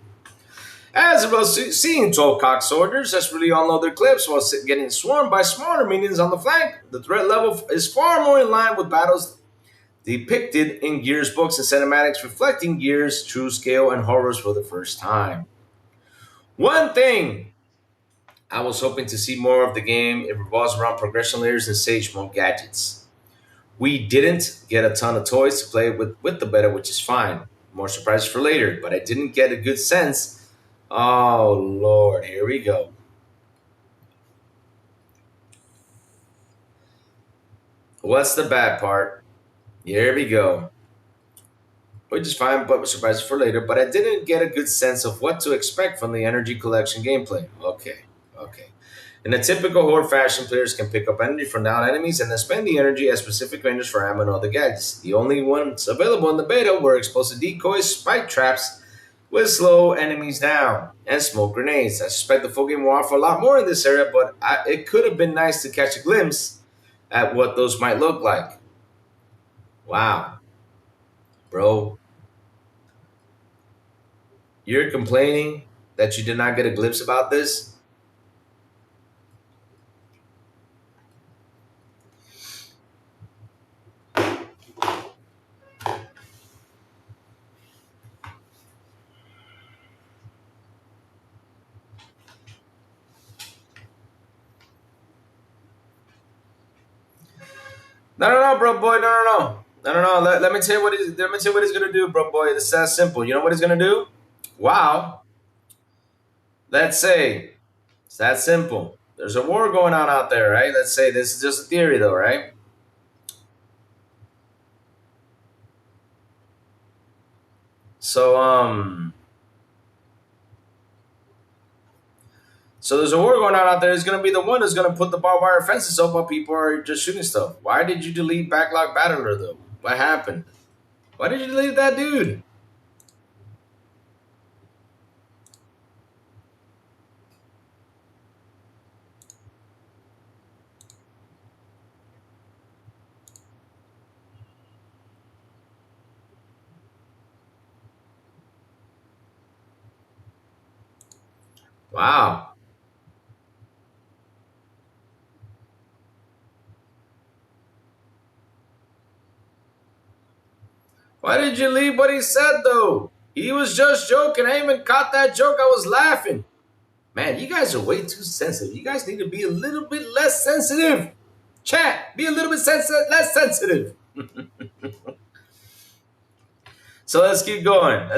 As well, seeing 12 cock soldiers that's really unload their clips while getting swarmed by smaller minions on the flank, the threat level is far more in line with battles depicted in Gears books and cinematics, reflecting Gears' true scale and horrors for the first time. One thing I was hoping to see more of the game, it revolves around progression layers and sage mode gadgets. We didn't get a ton of toys to play with the beta, which is fine. More surprises for later, but I didn't get a good sense. Oh, Lord, here we go. What's the bad part? Here we go. Which is fine, but surprises for later. But I didn't get a good sense of what to expect from the energy collection gameplay. Okay. In a typical Horde fashion, players can pick up energy from down enemies and then spend the energy at specific ranges for ammo and other gadgets. The only ones available in the beta were explosive decoys, spike traps, will slow enemies down, and smoke grenades. I suspect the full game will offer a lot more in this area, but it could have been nice to catch a glimpse at what those might look like. Wow. Bro. You're complaining that you did not get a glimpse about this? No, bro, boy, no. Let me tell you what he's gonna do, bro, boy. It's that simple. You know what he's gonna do? Wow. Let's say it's that simple. There's a war going on out there, right? Let's say this is just a theory, though, right? So there's a war going on out there. He's gonna be the one who's gonna put the barbed wire fences up while people are just shooting stuff. Why did you delete Backlog Battler though? What happened? Why did you delete that dude? Wow. Why did you leave what he said, though? He was just joking. I even caught that joke. I was laughing. Man, you guys are way too sensitive. You guys need to be a little bit less sensitive. Chat, be a little bit less sensitive. So let's keep going.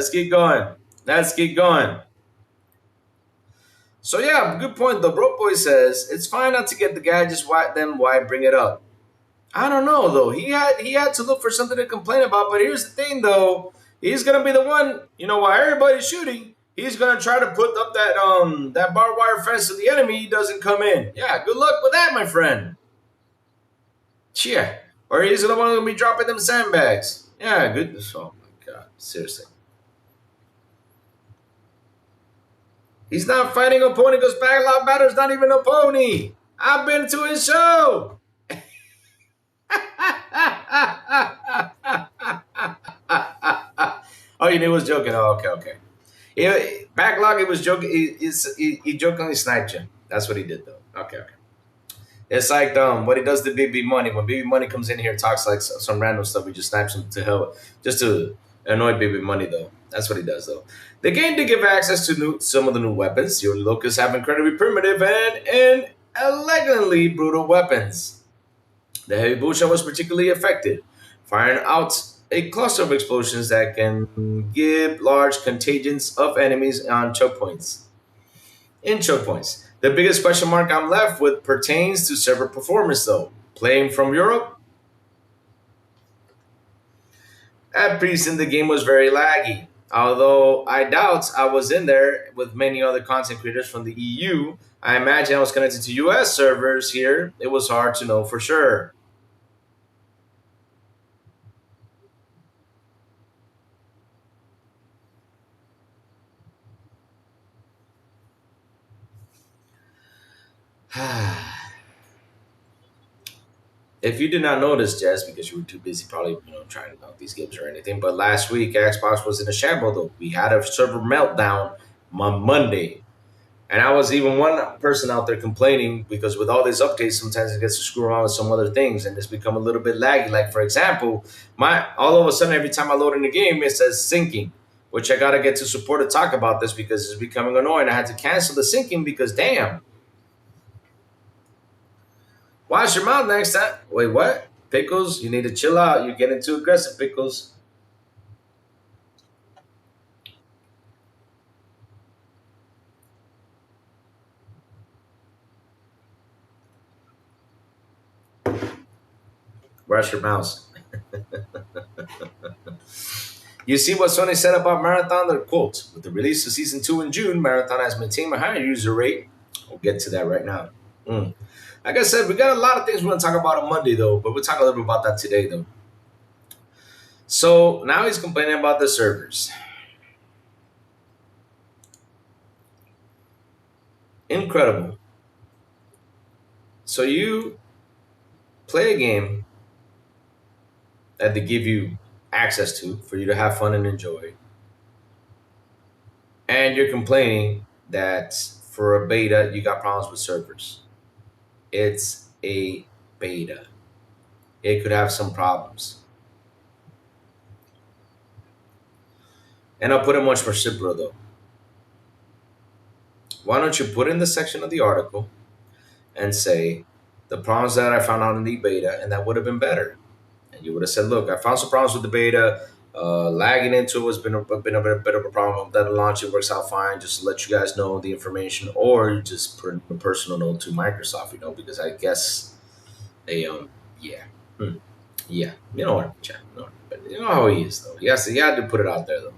So yeah, good point. The Broke Boy says, it's fine not to get the gadgets, then why bring it up? I don't know though. He had to look for something to complain about. But here's the thing though. He's gonna be the one. You know, while everybody's shooting, he's gonna try to put up that barbed wire fence so the enemy doesn't come in. Yeah, good luck with that, my friend. Yeah. Or he's the one who's gonna be dropping them sandbags. Yeah, good. Oh my God, seriously. He's not fighting a pony because Backlog Batter's not even a pony. I've been to his show. Oh, you knew he was joking. Oh, okay. Backlog, he was joking. He jokingly sniped you. That's what he did, though. Okay. It's like what he does to BB Money. When BB Money comes in here and talks like some random stuff, we just snipes him to hell just to annoy BB Money, though. That's what he does, though. The game did give access to some of the new weapons. Your Locust have incredibly primitive and elegantly brutal weapons. The heavy bullshot was particularly effective, firing out a cluster of explosions that can give large contingents of enemies on choke points. In choke points. The biggest question mark I'm left with pertains to server performance, though. Playing from Europe, at present the game was very laggy. Although I doubt I was in there with many other content creators from the EU, I imagine I was connected to US servers here. It was hard to know for sure. If you did not notice, Jess, because you were too busy probably trying to knock these games or anything, but last week Xbox was in a shambles though. We had a server meltdown on Monday. And I was even one person out there complaining because with all these updates, sometimes it gets to screw around with some other things and it's become a little bit laggy. Like for example, all of a sudden every time I load in the game, it says syncing, which I gotta get to support to talk about this because it's becoming annoying. I had to cancel the syncing because damn. Wash your mouth next time. Wait, what? Pickles, you need to chill out. You're getting too aggressive, Pickles. Wash your mouse. You see what Sony said about Marathon? Their quote, with the release of Season 2 in June, Marathon has maintained a higher user rate. We'll get to that right now. Like I said, we got a lot of things we're going to talk about on Monday, though, but we'll talk a little bit about that today, though. So now he's complaining about the servers. Incredible. So you play a game that they give you access to for you to have fun and enjoy. And you're complaining that for a beta, you got problems with servers. It's a beta. It could have some problems. And I'll put it much more simpler, though. Why don't you put in the section of the article and say the problems that I found out in the beta, and that would have been better. And you would have said, look, I found some problems with the beta. Lagging into it has been a bit of a problem. That launch, it works out fine. Just to let you guys know the information, or you just put a personal note to Microsoft, because I guess they, yeah, you know what, but you know how he is though. He had to put it out there though,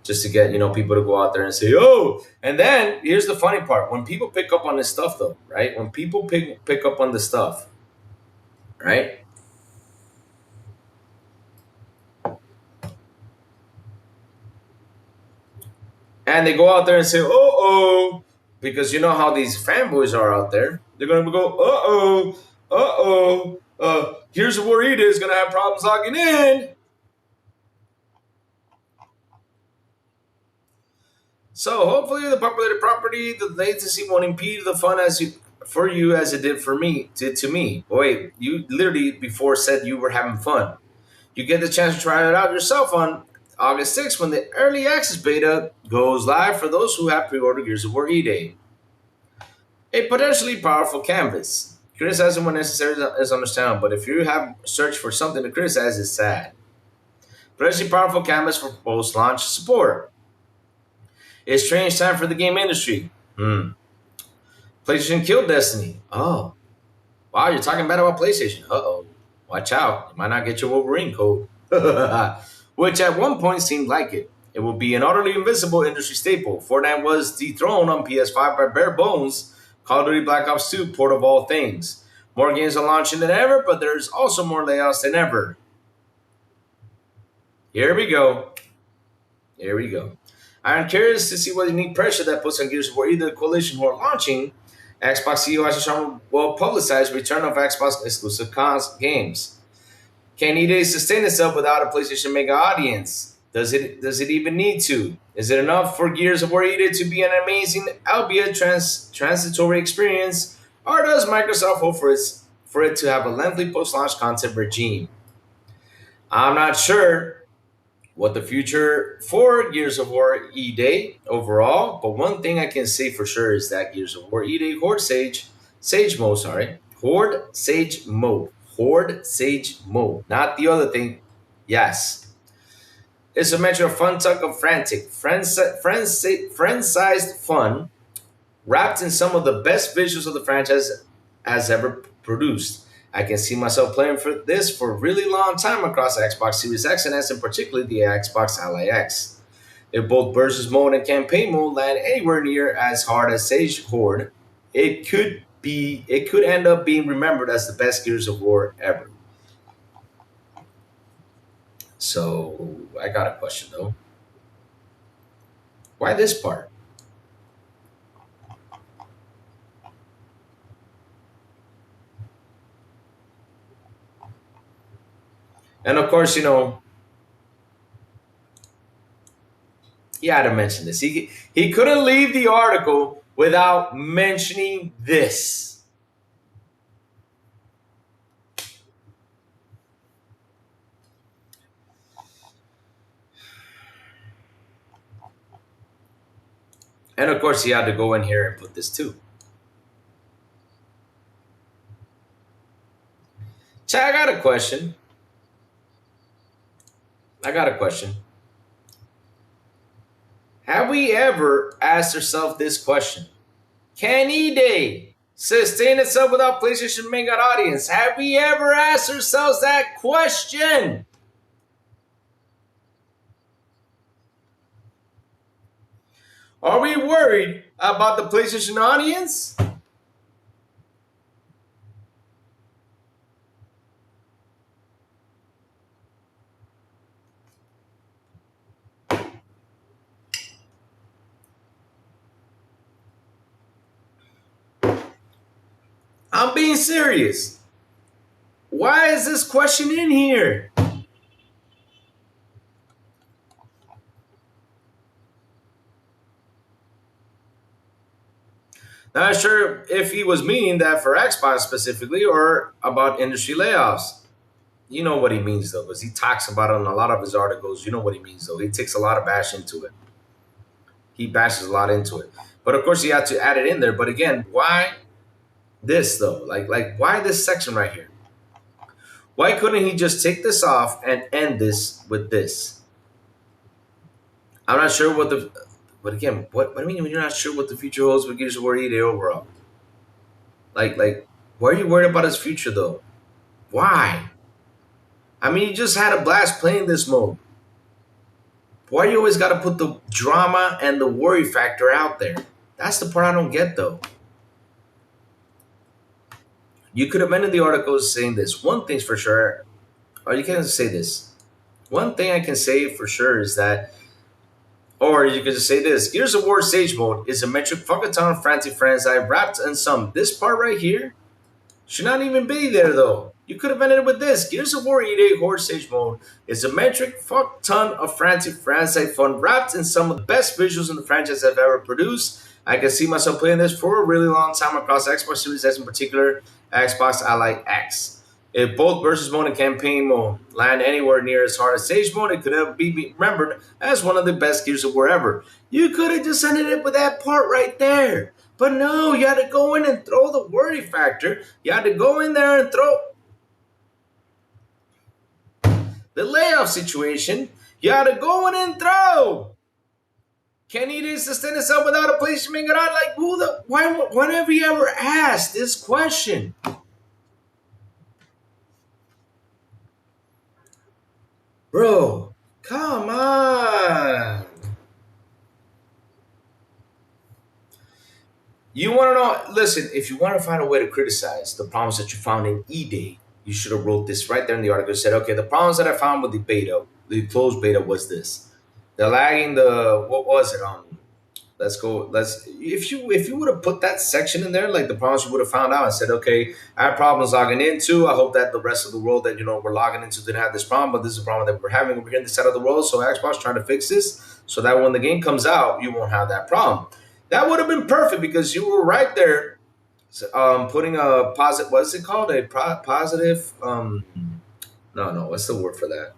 just to get people to go out there and say, oh. And then here's the funny part: when people pick up on this stuff, though, right? When people pick up on this stuff, right? And they go out there and say, uh-oh, because you know how these fanboys are out there. They're going to go, here's a Warita is going to have problems logging in. So hopefully the populated property, the latency won't impede the fun for you as it did for me, to me. Wait, you literally before said you were having fun. You get the chance to try it out yourself on August 6th, when the early access beta goes live for those who have pre-ordered Gears of War E-Day. A potentially powerful canvas. Criticizing when necessary is understandable, but if you have searched for something to criticize, it's sad. Potentially powerful canvas for post-launch support. A strange time for the game industry. PlayStation killed Destiny. Oh. Wow, you're talking bad about PlayStation. Uh-oh. Watch out. You might not get your Wolverine code. Which at one point seemed like it. It will be an utterly invisible industry staple. Fortnite was dethroned on PS5 by bare bones. Call of Duty Black Ops 2, port of all things. More games are launching than ever, but there's also more layoffs than ever. Here we go. I'm curious to see what unique pressure that puts on Gears of War, either the coalition who are launching. Xbox CEO Asher will publicize return of Xbox exclusive games. Can EA sustain itself without a PlayStation mega audience? Does it even need to? Is it enough for Gears of War EA to be an amazing, albeit transitory experience, Or does Microsoft hope for it to have a lengthy post-launch content regime? I'm not sure what the future for Gears of War E-Day overall, but one thing I can say for sure is that Gears of War E-Day Sage Mode, Horde Sage Mode, not the other thing. Yes, it's a measure of fun, tug of frantic, friend-sized fun, wrapped in some of the best visuals of the franchise has ever produced. I can see myself playing for this for a really long time across the Xbox Series X and S, and particularly the Xbox Ally X. If both versus mode and campaign mode land anywhere near as hard as Sage Horde, it could end up being remembered as the best Gears of War ever. So I got a question though. Why this part? And of course, he had to mention this. He couldn't leave the article without mentioning this. And of course, he had to go in here and put this too. Chad, I got a question. Have we ever asked ourselves this question? Can E-Day sustain itself without PlayStation mega audience? Have we ever asked ourselves that question? Are we worried about the PlayStation audience? I'm being serious. Why is this question in here? Not sure if he was meaning that for Xbox specifically or about industry layoffs. You know what he means though, because he talks about it in a lot of his articles. You know what he means though. He takes a lot of bash into it. He bashes a lot into it. But of course he had to add it in there. But again, why this though? Like why this section right here? Why couldn't he just take this off and end this with this? I'm not sure but again, what do you mean when you're not sure what the future holds with Gears of War E-Day overall? Like, why are you worried about his future though? Why? I mean, you just had a blast playing this mode. Why you always got to put the drama and the worry factor out there? That's the part I don't get though. You could have ended the article saying this. One thing's for sure, or you can't say this. One thing I can say for sure is that, or you could just say this: Gears of War Sage Mode is a metric fuck a ton of frantic friends I wrapped in some. This part right here should not even be there though. You could have ended it with this: Gears of War E-Day Horde Sage Mode is a metric fuck ton of frantic friends I fun wrapped in some of the best visuals in the franchise I've ever produced. I can see myself playing this for a really long time across Xbox Series X, in particular Xbox Ally X. If both versus mode and campaign mode land anywhere near as hard as Sage Mode, it could be remembered as one of the best Gears of War ever. You could have just ended it with that part right there. But no, you had to go in and throw the worry factor. You had to go in there and throw the layoff situation. You had to go in and throw. Can E-Day sustain itself without a PlayStation mega? Like, why never you ever asked this question? Bro, come on. You want to know, listen, if you want to find a way to criticize the problems that you found in E-Day, you should have wrote this right there in the article. Said, okay, the problems that I found with the closed beta was this. The lagging, what was it? If you would have put that section in there, like the problems you would have found out and said, okay, I have problems logging into. I hope that the rest of the world that we're logging into didn't have this problem, but this is a problem that we're having over here in this side of the world. So Xbox trying to fix this so that when the game comes out, you won't have that problem. That would have been perfect because you were right there So, putting a positive, what is it called? A positive, no, what's the word for that?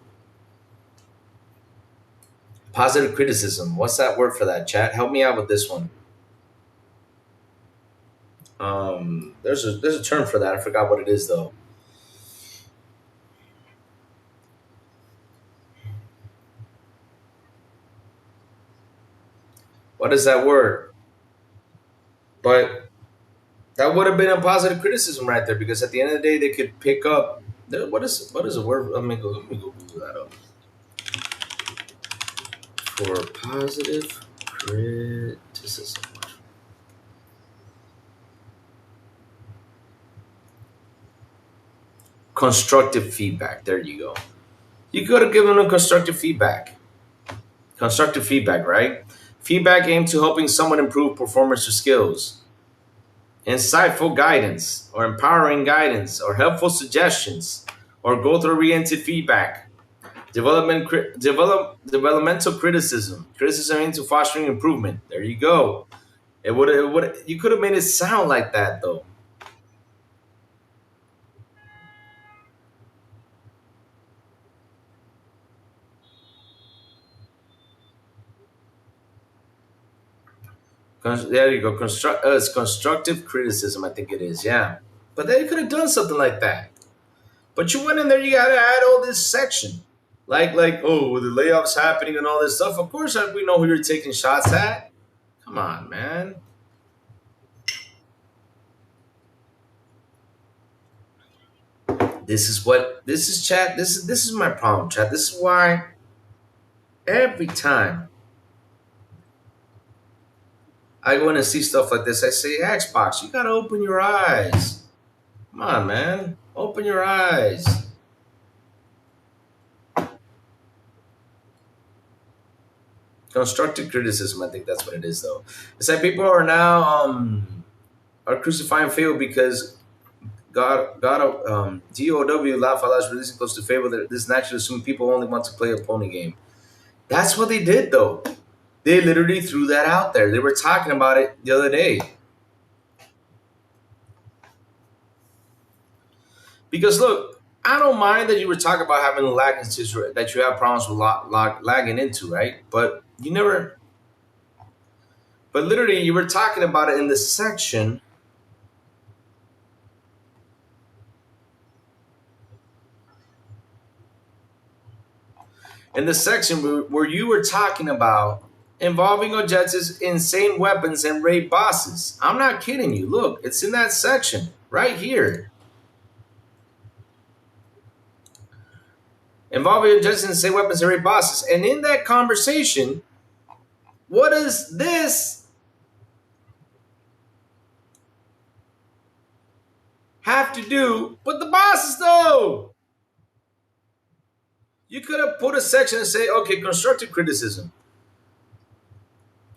Positive criticism. What's that word for that, chat? Help me out with this one. There's a term for that. I forgot what it is though. What is that word? But that would have been a positive criticism right there, because at the end of the day, they could pick up. What is a word? Let me go Google that up. For positive criticism. Constructive feedback. There you go. You could have given them constructive feedback. Constructive feedback, right? Feedback aimed to helping someone improve performance or skills. Insightful guidance, or empowering guidance, or helpful suggestions, or growth-oriented feedback. Developmental criticism. Criticism aimed to fostering improvement. There you go. You could have made it sound like that though. There you go. It's constructive criticism, I think it is. Yeah, but they could have done something like that. But you went in there, you got to add all this section, like oh, the layoffs happening and all this stuff. Of course, we know who you're taking shots at. Come on, man. This is chat. This is my problem, chat. This is why every time I go in and see stuff like this, I say, Xbox, you gotta open your eyes. Come on, man. Open your eyes. Constructive criticism, I think that's what it is, though. It's like people are now are crucifying Fable because DOW Laugh Out Loud is releasing close to Fable. That this naturally assume people only want to play a pony game. That's what they did, though. They literally threw that out there. They were talking about it the other day. Because look, I don't mind that you were talking about having lag issues, that you have problems with lagging into, right? But you never. But literally, you were talking about it in the section. In the section where you were talking about involving Ojet's insane weapons and raid bosses. I'm not kidding you. Look, it's in that section right here. Involving Ojet's insane weapons and raid bosses. And in that conversation, what does this have to do with the bosses, though? You could have put a section and say, okay, constructive criticism.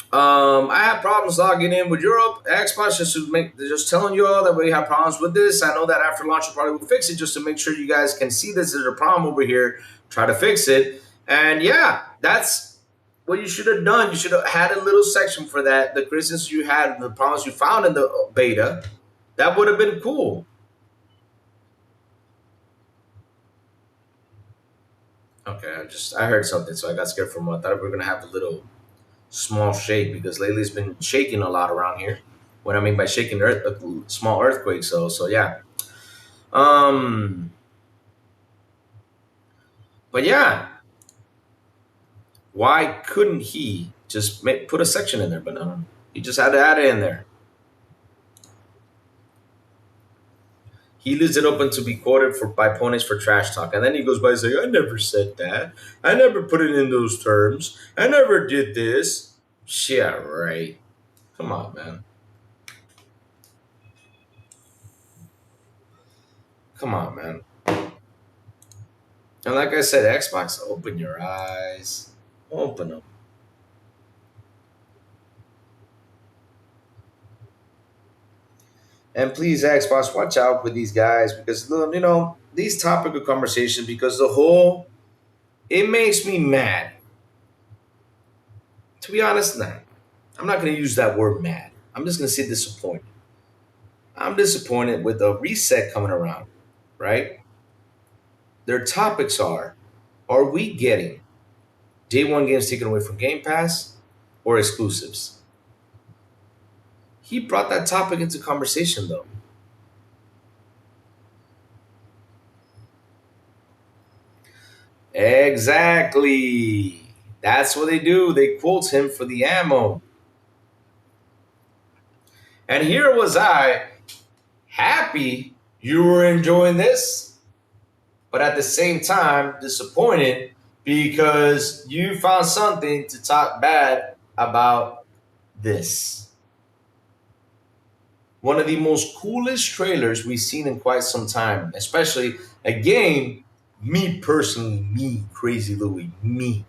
I have problems logging in with Europe. Xbox just telling you all that we have problems with this. I know that after launch, you probably will fix it just to make sure you guys can see this is a problem over here. Try to fix it. And yeah, that's what you should have done. You should have had a little section for that. The criticisms you had, the problems you found in the beta, that would have been cool. Okay, I heard something, so I got scared for a moment. I thought we were gonna have a little small shake, because lately it's been shaking a lot around here. What I mean by shaking, a small earthquake. So yeah. But yeah, why couldn't he just put a section in there? But no, he just had to add it in there. He leaves it open to be quoted by opponents for trash talk. And then he goes by saying, I never said that. I never put it in those terms. I never did this. Yeah, right. Come on, man. Come on, man. And like I said, Xbox, open your eyes. Open them. And please, Xbox, watch out with these guys, because, you know, these topical conversations, because it makes me mad. To be honest, nah. I'm not going to use that word mad. I'm just going to say disappointed. I'm disappointed with the reset coming around, right? Their topics are we getting day one games taken away from Game Pass or exclusives? He brought that topic into conversation though. Exactly. That's what they do. They quote him for the ammo. And here was I, happy you were enjoying this, but at the same time, disappointed because you found something to talk bad about this. One of the most coolest trailers we've seen in quite some time, especially a game, me personally, me, Crazy Louie, me,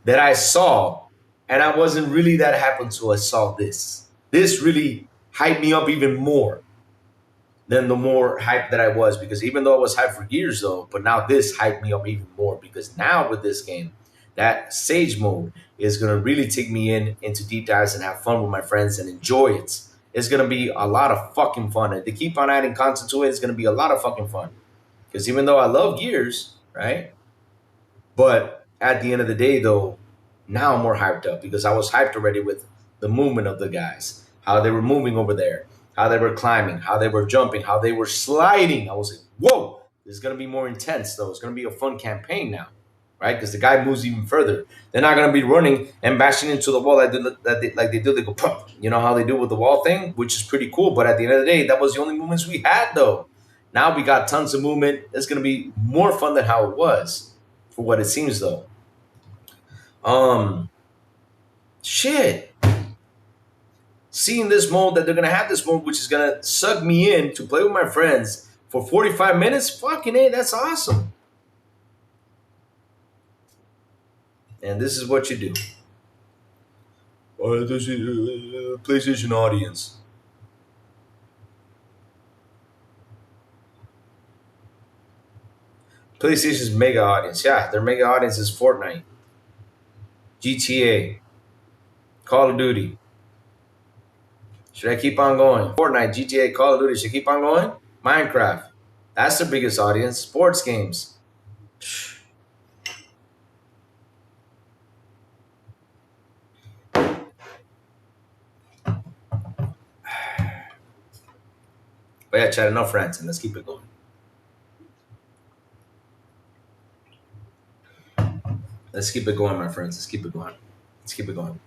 that I saw, and I wasn't really that happy until I saw this. This really hyped me up even more than the more hype that I was, because even though I was hyped for years though, but now this hyped me up even more because now with this game, that Sage mode is gonna really take me into deep dives and have fun with my friends and enjoy it. It's gonna be a lot of fucking fun. If they keep on adding content to it, it's gonna be a lot of fucking fun. Because even though I love Gears, right? But at the end of the day, though, now I'm more hyped up because I was hyped already with the movement of the guys, how they were moving over there, how they were climbing, how they were jumping, how they were sliding. I was like, whoa, this is going to be more intense, though. It's going to be a fun campaign now, right? Because the guy moves even further. They're not going to be running and bashing into the wall like they do. They go, pump. You know how they do with the wall thing, which is pretty cool. But at the end of the day, that was the only movements we had, though. Now we got tons of movement. It's going to be more fun than how it was, for what it seems, though. Shit. Seeing this mode, that they're gonna have this mode, which is gonna suck me in to play with my friends for 45 minutes. Fucking A, that's awesome. And this is what you do. Oh, this is PlayStation audience. PlayStation's mega audience. Yeah, their mega audience is Fortnite, GTA, Call of Duty. Should I keep on going? Fortnite, GTA, Call of Duty. Should I keep on going? Minecraft. That's the biggest audience. Sports games. But yeah, chat, enough ranting. Let's keep it going. Let's keep it going, my friends. Let's keep it going. Let's keep it going.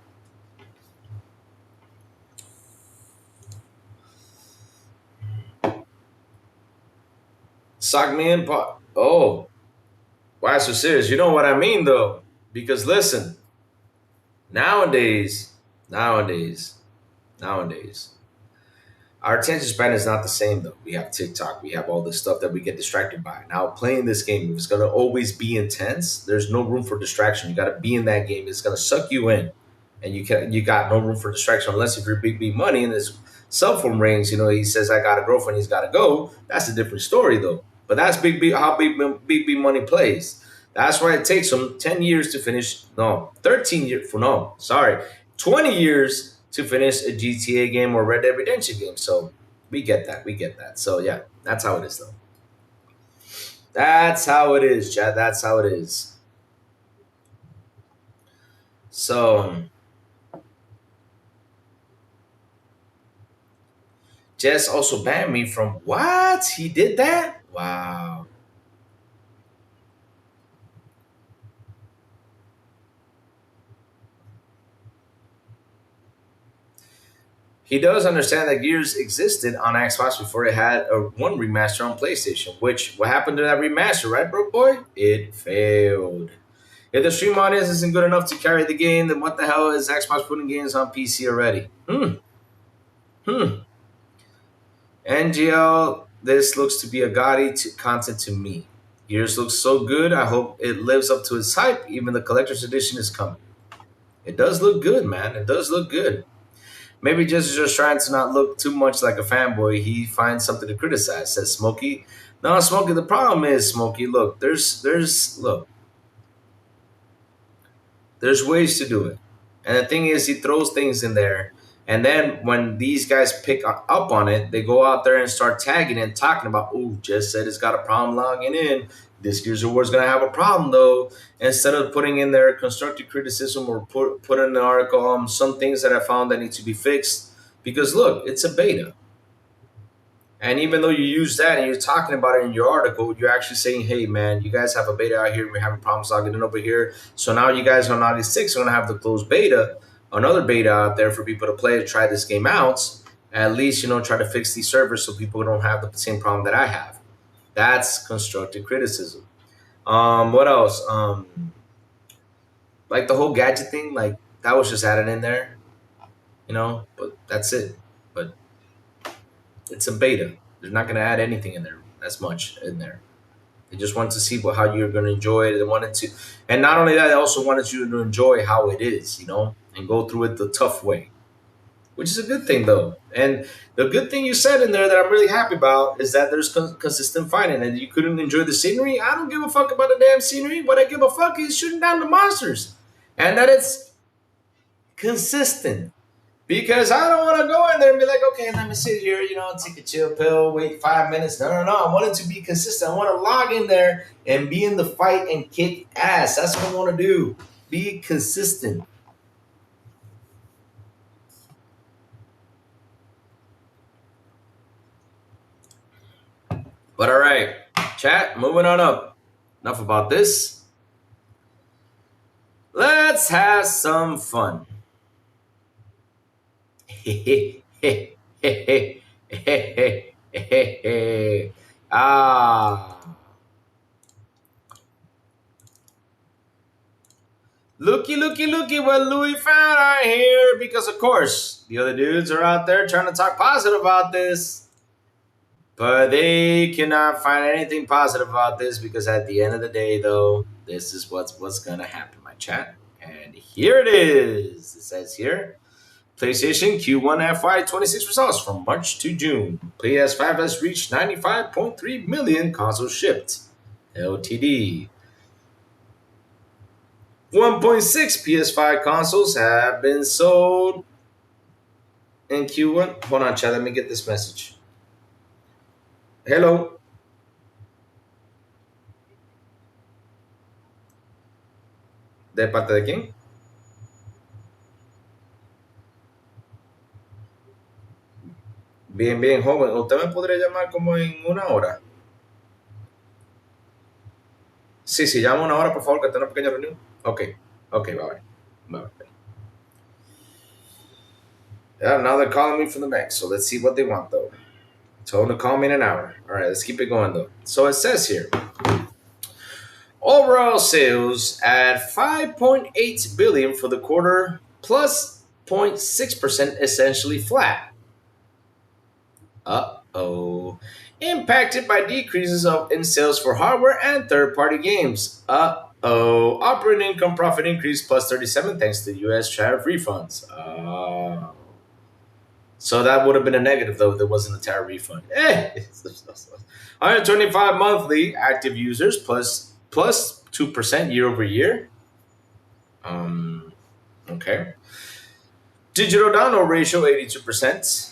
Sock me in pot. Oh, why so serious? You know what I mean, though. Because listen, nowadays, our attention span is not the same, though. We have TikTok. We have all this stuff that we get distracted by. Now, playing this game is going to always be intense. There's no room for distraction. You got to be in that game. It's going to suck you in. And you got no room for distraction unless if you're Big B Money and his cell phone rings. You know, he says, I got a girlfriend. He's got to go. That's a different story, though. But that's Big B, how Big B Money plays. That's why it takes him 10 years to finish. No, 13 years. No, sorry. 20 years to finish a GTA game or Red Dead Redemption game. So we get that. We get that. So yeah, that's how it is, though. That's how it is, Chad. That's how it is. So Jess also banned me from what? He did that? Wow. He does understand that Gears existed on Xbox before it had a one remaster on PlayStation, which, what happened to that remaster, right, bro boy? It failed. If the stream audience isn't good enough to carry the game, then what the hell is Xbox putting games on PC already? NGL, this looks to be a gaudy content to me. Gears looks so good, I hope it lives up to its hype. Even the collector's edition is coming. It does look good, man. It does look good. Maybe just trying to not look too much like a fanboy. He finds something to criticize, says Smokey. No, Smokey, the problem is, Smokey, look, there's ways to do it. And the thing is, he throws things in there And then when these guys pick up on it, they go out there and start tagging and talking about, oh, just said it's got a problem logging in. This user was going to have a problem, though. Instead of putting in their constructive criticism or put in the article some things that I found that need to be fixed. Because look, it's a beta. And even though you use that and you're talking about it in your article, you're actually saying, hey, man, you guys have a beta out here. We're having problems logging in over here. So now you guys on August 6th are going to have the closed beta, another beta out there for people to play to try this game out. At least, try to fix these servers so people don't have the same problem that I have. That's constructive criticism. What else? Like the whole gadget thing, like that was just added in there, but that's it. But it's a beta. They're not going to add anything in there, as much in there. They just want to see how you're going to enjoy it. They wanted to, and not only that, they also wanted you to enjoy how it is, and go through it the tough way, which is a good thing, though. And the good thing you said in there that I'm really happy about is that there's consistent fighting, and you couldn't enjoy the scenery. I don't give a fuck about the damn scenery. What I give a fuck is shooting down the monsters, and that it's consistent. Because I don't want to go in there and be like, okay, let me sit here, take a chill pill, wait 5 minutes. No. I want it to be consistent. I want to log in there and be in the fight and kick ass. That's what I want to do. Be consistent. But all right, chat, moving on up. Enough about this. Let's have some fun. Looky what Louis found out here. Because of course, the other dudes are out there trying to talk positive about this. But they cannot find anything positive about this because at the end of the day, though, this is what's going to happen, my chat. And here it is. It says here, PlayStation Q1 FY26 results from March to June. PS5 has reached 95.3 million consoles shipped. LTD. 1.6 PS5 consoles have been sold in Q1. Hold on, chat. Let me get this message. Hello. ¿De parte de quién? Bien, joven. ¿Usted me podría llamar como en 1 hora? Sí, llama 1 hora, por favor, que tengo una pequeña reunión. Ok, bye. Yeah, now they're calling me from the bank, so let's see what they want, though. Told them to call me in an hour. All right, let's keep it going, though. So it says here, overall sales at 5.8 billion for the quarter, plus 0.6%, essentially flat. Uh-oh. Impacted by decreases in sales for hardware and third-party games. Uh-oh. Operating income profit increased plus 37 thanks to U.S. tariff refunds. Oh. So that would have been a negative, though, if there wasn't a tariff refund. 125 monthly active users plus 2% year over year. Okay. Digital download ratio, 82%.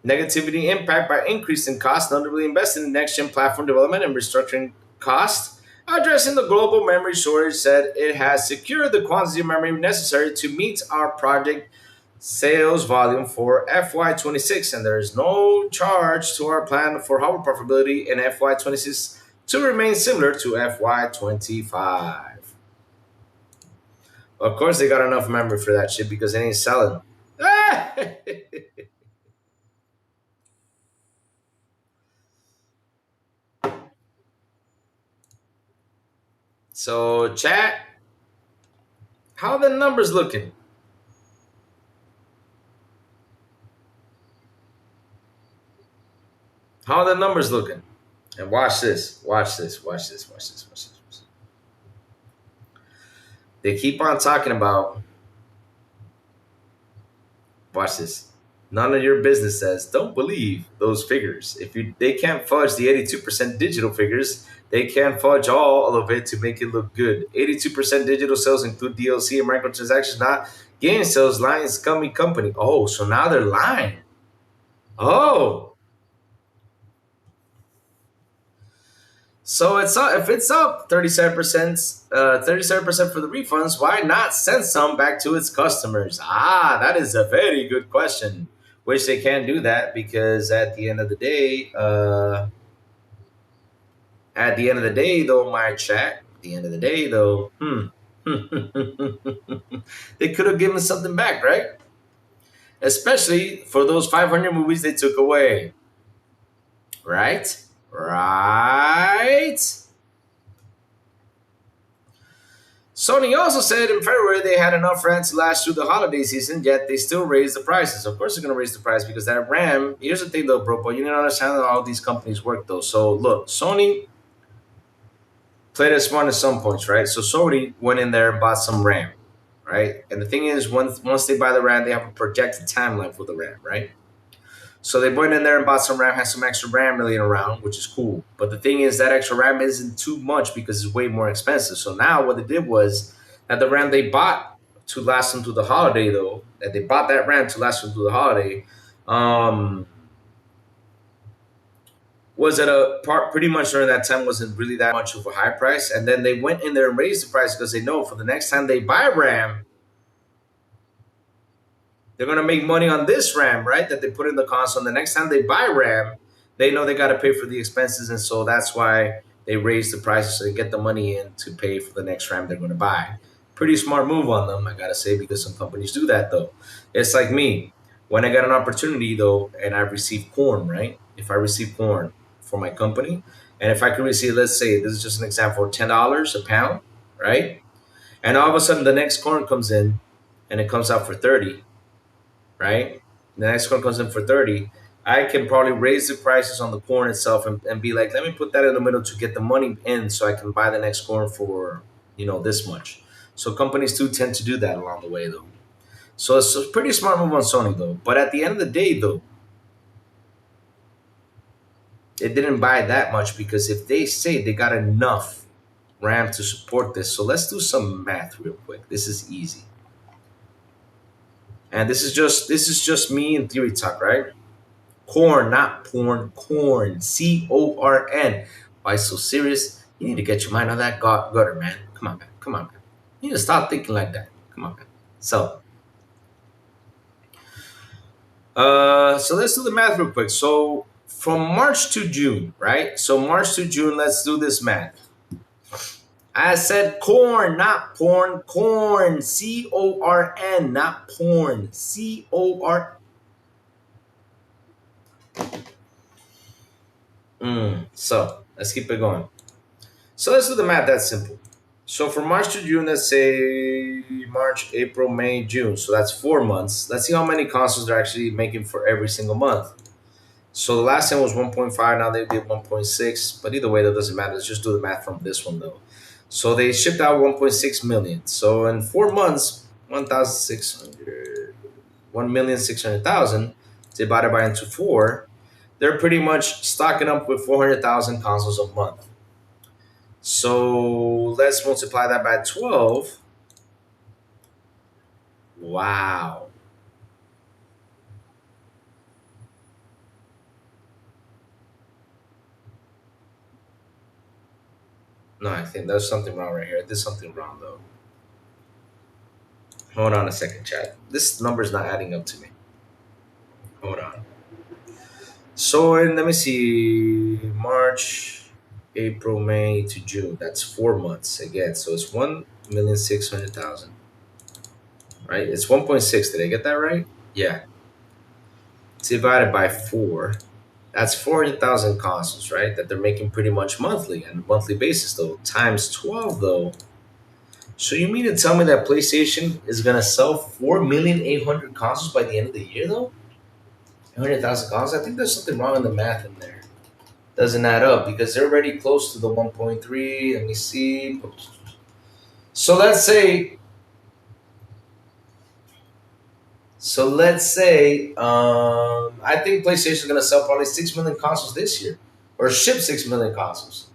Negativity impact by increase in cost, notably invested in next-gen platform development and restructuring costs. Addressing the global memory shortage, said it has secured the quantity of memory necessary to meet our project sales volume for FY26, and there is no charge to our plan for hardware profitability in FY26 to remain similar to FY25. Of course, they got enough memory for that shit because they ain't selling. So, chat, how are the numbers looking? How are the numbers looking? And watch this. They keep on talking about, watch this. None of your business says, don't believe those figures. They can't fudge the 82% digital figures, They can fudge all of it to make it look good. 82% digital sales include DLC and microtransactions, not game sales. Lying is company. Oh, so now they're lying. Oh, so it's up. If it's up 37%, 37% for the refunds, why not send some back to its customers? Ah, that is a very good question. Which they can't do that because at the end of the day, though, my chat. At the end of the day, though, they could have given something back, right? Especially for those 500 movies they took away. Right? Right? Sony also said in February they had enough RAM to last through the holiday season, yet they still raised the prices. Of course, they're going to raise the price because that RAM. Here's the thing, though, bro. But you need to understand how all these companies work, though. So look, Sony played it smart at some points, right? So Sony went in there and bought some RAM, right? And the thing is, once they buy the RAM, they have a projected timeline for the RAM, right? So they went in there and bought some RAM, has some extra RAM laying around, which is cool. But the thing is, that extra RAM isn't too much because it's way more expensive. So now what they did was that the RAM they bought to last them through the holiday, though, that they bought that RAM to last them through the holiday, was at a part pretty much during that time wasn't really that much of a high price. And then they went in there and raised the price because they know for the next time they buy RAM, they're going to make money on this RAM, right, that they put in the console. And the next time they buy RAM, they know they got to pay for the expenses. And so that's why they raise the prices so they get the money in to pay for the next RAM they're going to buy. Pretty smart move on them, I got to say, because some companies do that, though. It's like me. When I got an opportunity, though, and I receive corn, right? If I receive corn for my company, and if I could receive, let's say, this is just an example, $10 a pound, right? And all of a sudden the next corn comes in and it comes out for 30, right? The next one comes in for 30. I can probably raise the prices on the corn itself and be like, let me put that in the middle to get the money in so I can buy the next corn for, this much. So companies do tend to do that along the way, though. So it's a pretty smart move on Sony, though. But at the end of the day, though, it didn't buy that much because if they say they got enough RAM to support this, so let's do some math real quick. This is easy. And this is just me in theory talk, right? Corn, not porn, corn. CORN. Why so serious? You need to get your mind on that gutter, man. Come on, man. Come on, man. You need to stop thinking like that. Come on, man. So let's do the math real quick. So from March to June, right? So March to June, let's do this math. I said corn, not porn. Corn. CORN, not porn. COR. So let's keep it going. So let's do the math. That's simple. So from March to June, let's say March, April, May, June. So that's 4 months. Let's see how many consoles they're actually making for every single month. So the last time was 1.5. Now they did 1.6. But either way, that doesn't matter. Let's just do the math from this one, though. So they shipped out 1.6 million. So in 4 months, 1,600,000 divided by into 4, they're pretty much stocking up with 400,000 consoles a month. So let's multiply that by 12. Wow. No, I think there's something wrong right here. There's something wrong, though. Hold on a second, chat. This number's not adding up to me. Hold on. So let me see. March, April, May to June. That's 4 months again. So it's 1,600,000. Right? It's 1.6. Did I get that right? Yeah. Divided by 4. That's 400,000 consoles, right? That they're making pretty much monthly on a monthly basis, though. Times 12, though. So you mean to tell me that PlayStation is gonna sell 4,800,000 consoles by the end of the year, though? 100,000 consoles. I think there's something wrong in the math in there. Doesn't add up because they're already close to the 1.3. Let me see. So let's say. I think PlayStation is gonna sell probably 6 million consoles this year, or ship 6 million consoles.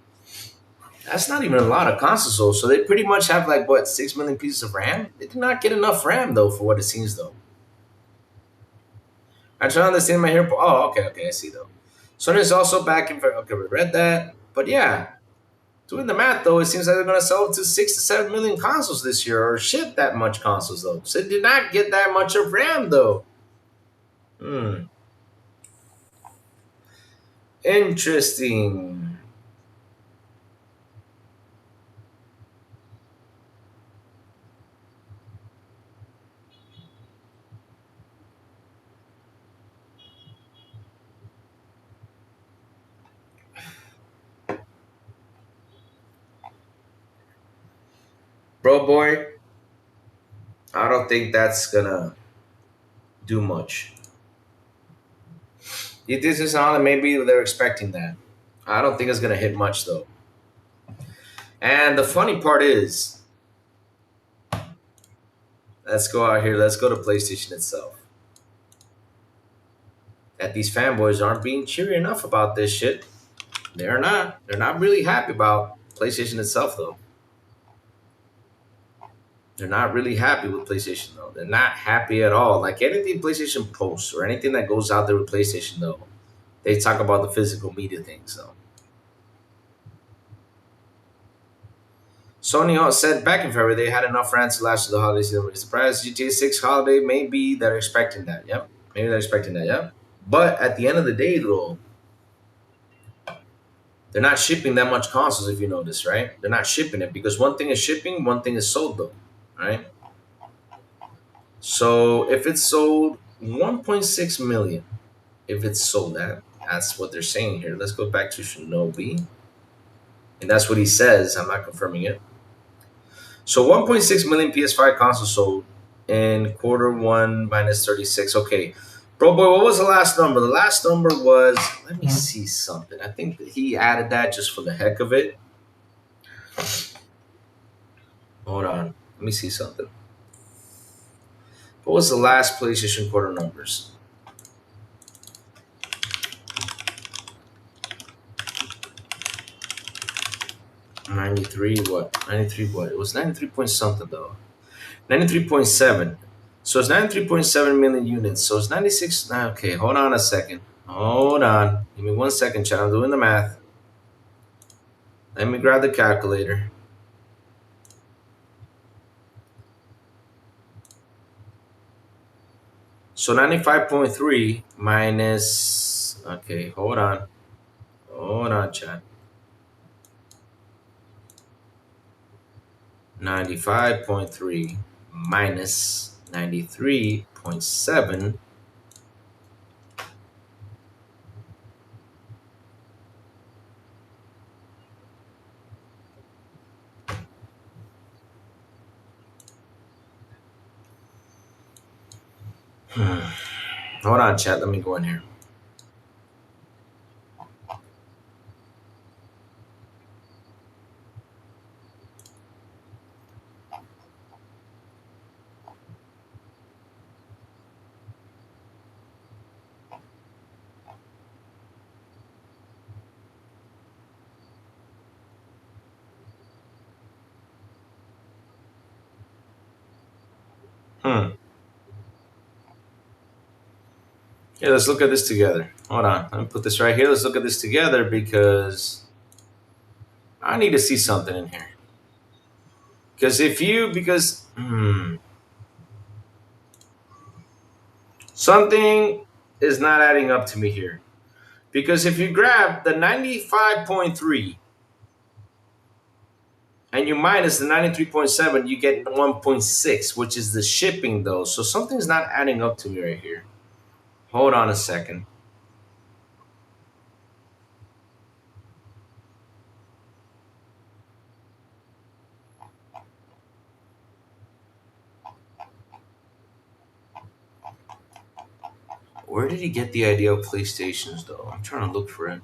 That's not even a lot of consoles, though. So they pretty much have like what 6 million pieces of RAM. They did not get enough RAM though for what it seems though. I try to understand my hair. Oh, okay, I see though. Sony's also back in. Okay, we read that, but yeah, doing the math though, it seems like they're gonna sell up to 6 to 7 million consoles this year, or ship that much consoles though. So they did not get that much of RAM though. Hmm, interesting. Bro, boy, I don't think that's gonna do much. If this is on, maybe they're expecting that. I don't think it's gonna hit much though. And the funny part is, let's go out here. Let's go to PlayStation itself. That these fanboys aren't being cheery enough about this shit. They're not. They're not really happy about PlayStation itself though. They're not really happy with PlayStation though. They're not happy at all. Like anything PlayStation posts or anything that goes out there with PlayStation though, they talk about the physical media thing. So Sony said back in February they had enough France to last through the holiday season. Surprise GTA 6 holiday, maybe they're expecting that. Yep. Maybe they're expecting that, yep. But at the end of the day though, they're not shipping that much consoles if you notice, right? They're not shipping it because one thing is shipping, one thing is sold though. Right? So if it's sold 1.6 million, if it's sold that's what they're saying here. Let's go back to Shinobi. And that's what he says. I'm not confirming it. So 1.6 million PS5 consoles sold in quarter one minus 36. Okay. Bro boy, what was the last number? The last number was, let me see something. I think that he added that just for the heck of it. Hold on. Let me see something. What was the last PlayStation quarter numbers? '93 what? '93 what? It was 93 point something though. 93.7. So it's 93.7 million units. So it's 96. Okay, hold on a second. Hold on. Give me 1 second, chat. I'm doing the math. Let me grab the calculator. So 95.3 minus. Okay, hold on. Hold on, chat. 95.3 minus 93.7. Hold on, chat. Let me go in here. Hmm. Yeah, let's look at this together. Hold on. Let me put this right here. Let's look at this together because I need to see something in here. Something is not adding up to me here. Because if you grab the 95.3 and you minus the 93.7, you get 1.6, which is the shipping though. So something's not adding up to me right here. Hold on a second. Where did he get the idea of PlayStations though? I'm trying to look for it.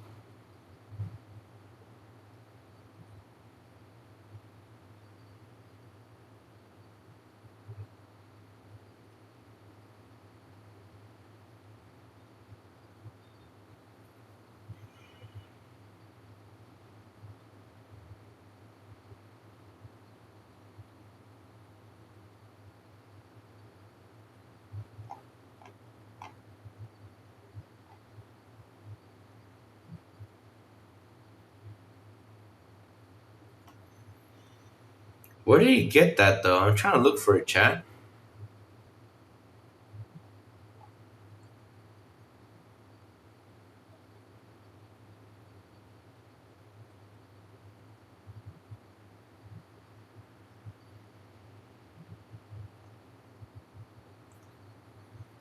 Where did he get that though? I'm trying to look for it, chat.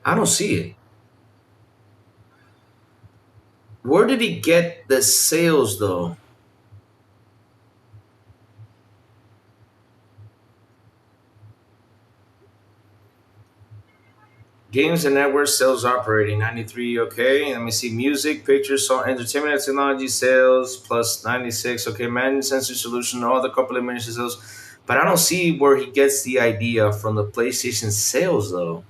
I don't see it. Where did he get the sales though? Games and network sales operating 93. Okay, let me see. Music, pictures, song, entertainment, and technology sales plus 96. Okay, managed sensor solution, all the couple of managed sales. But I don't see where he gets the idea from the PlayStation sales though.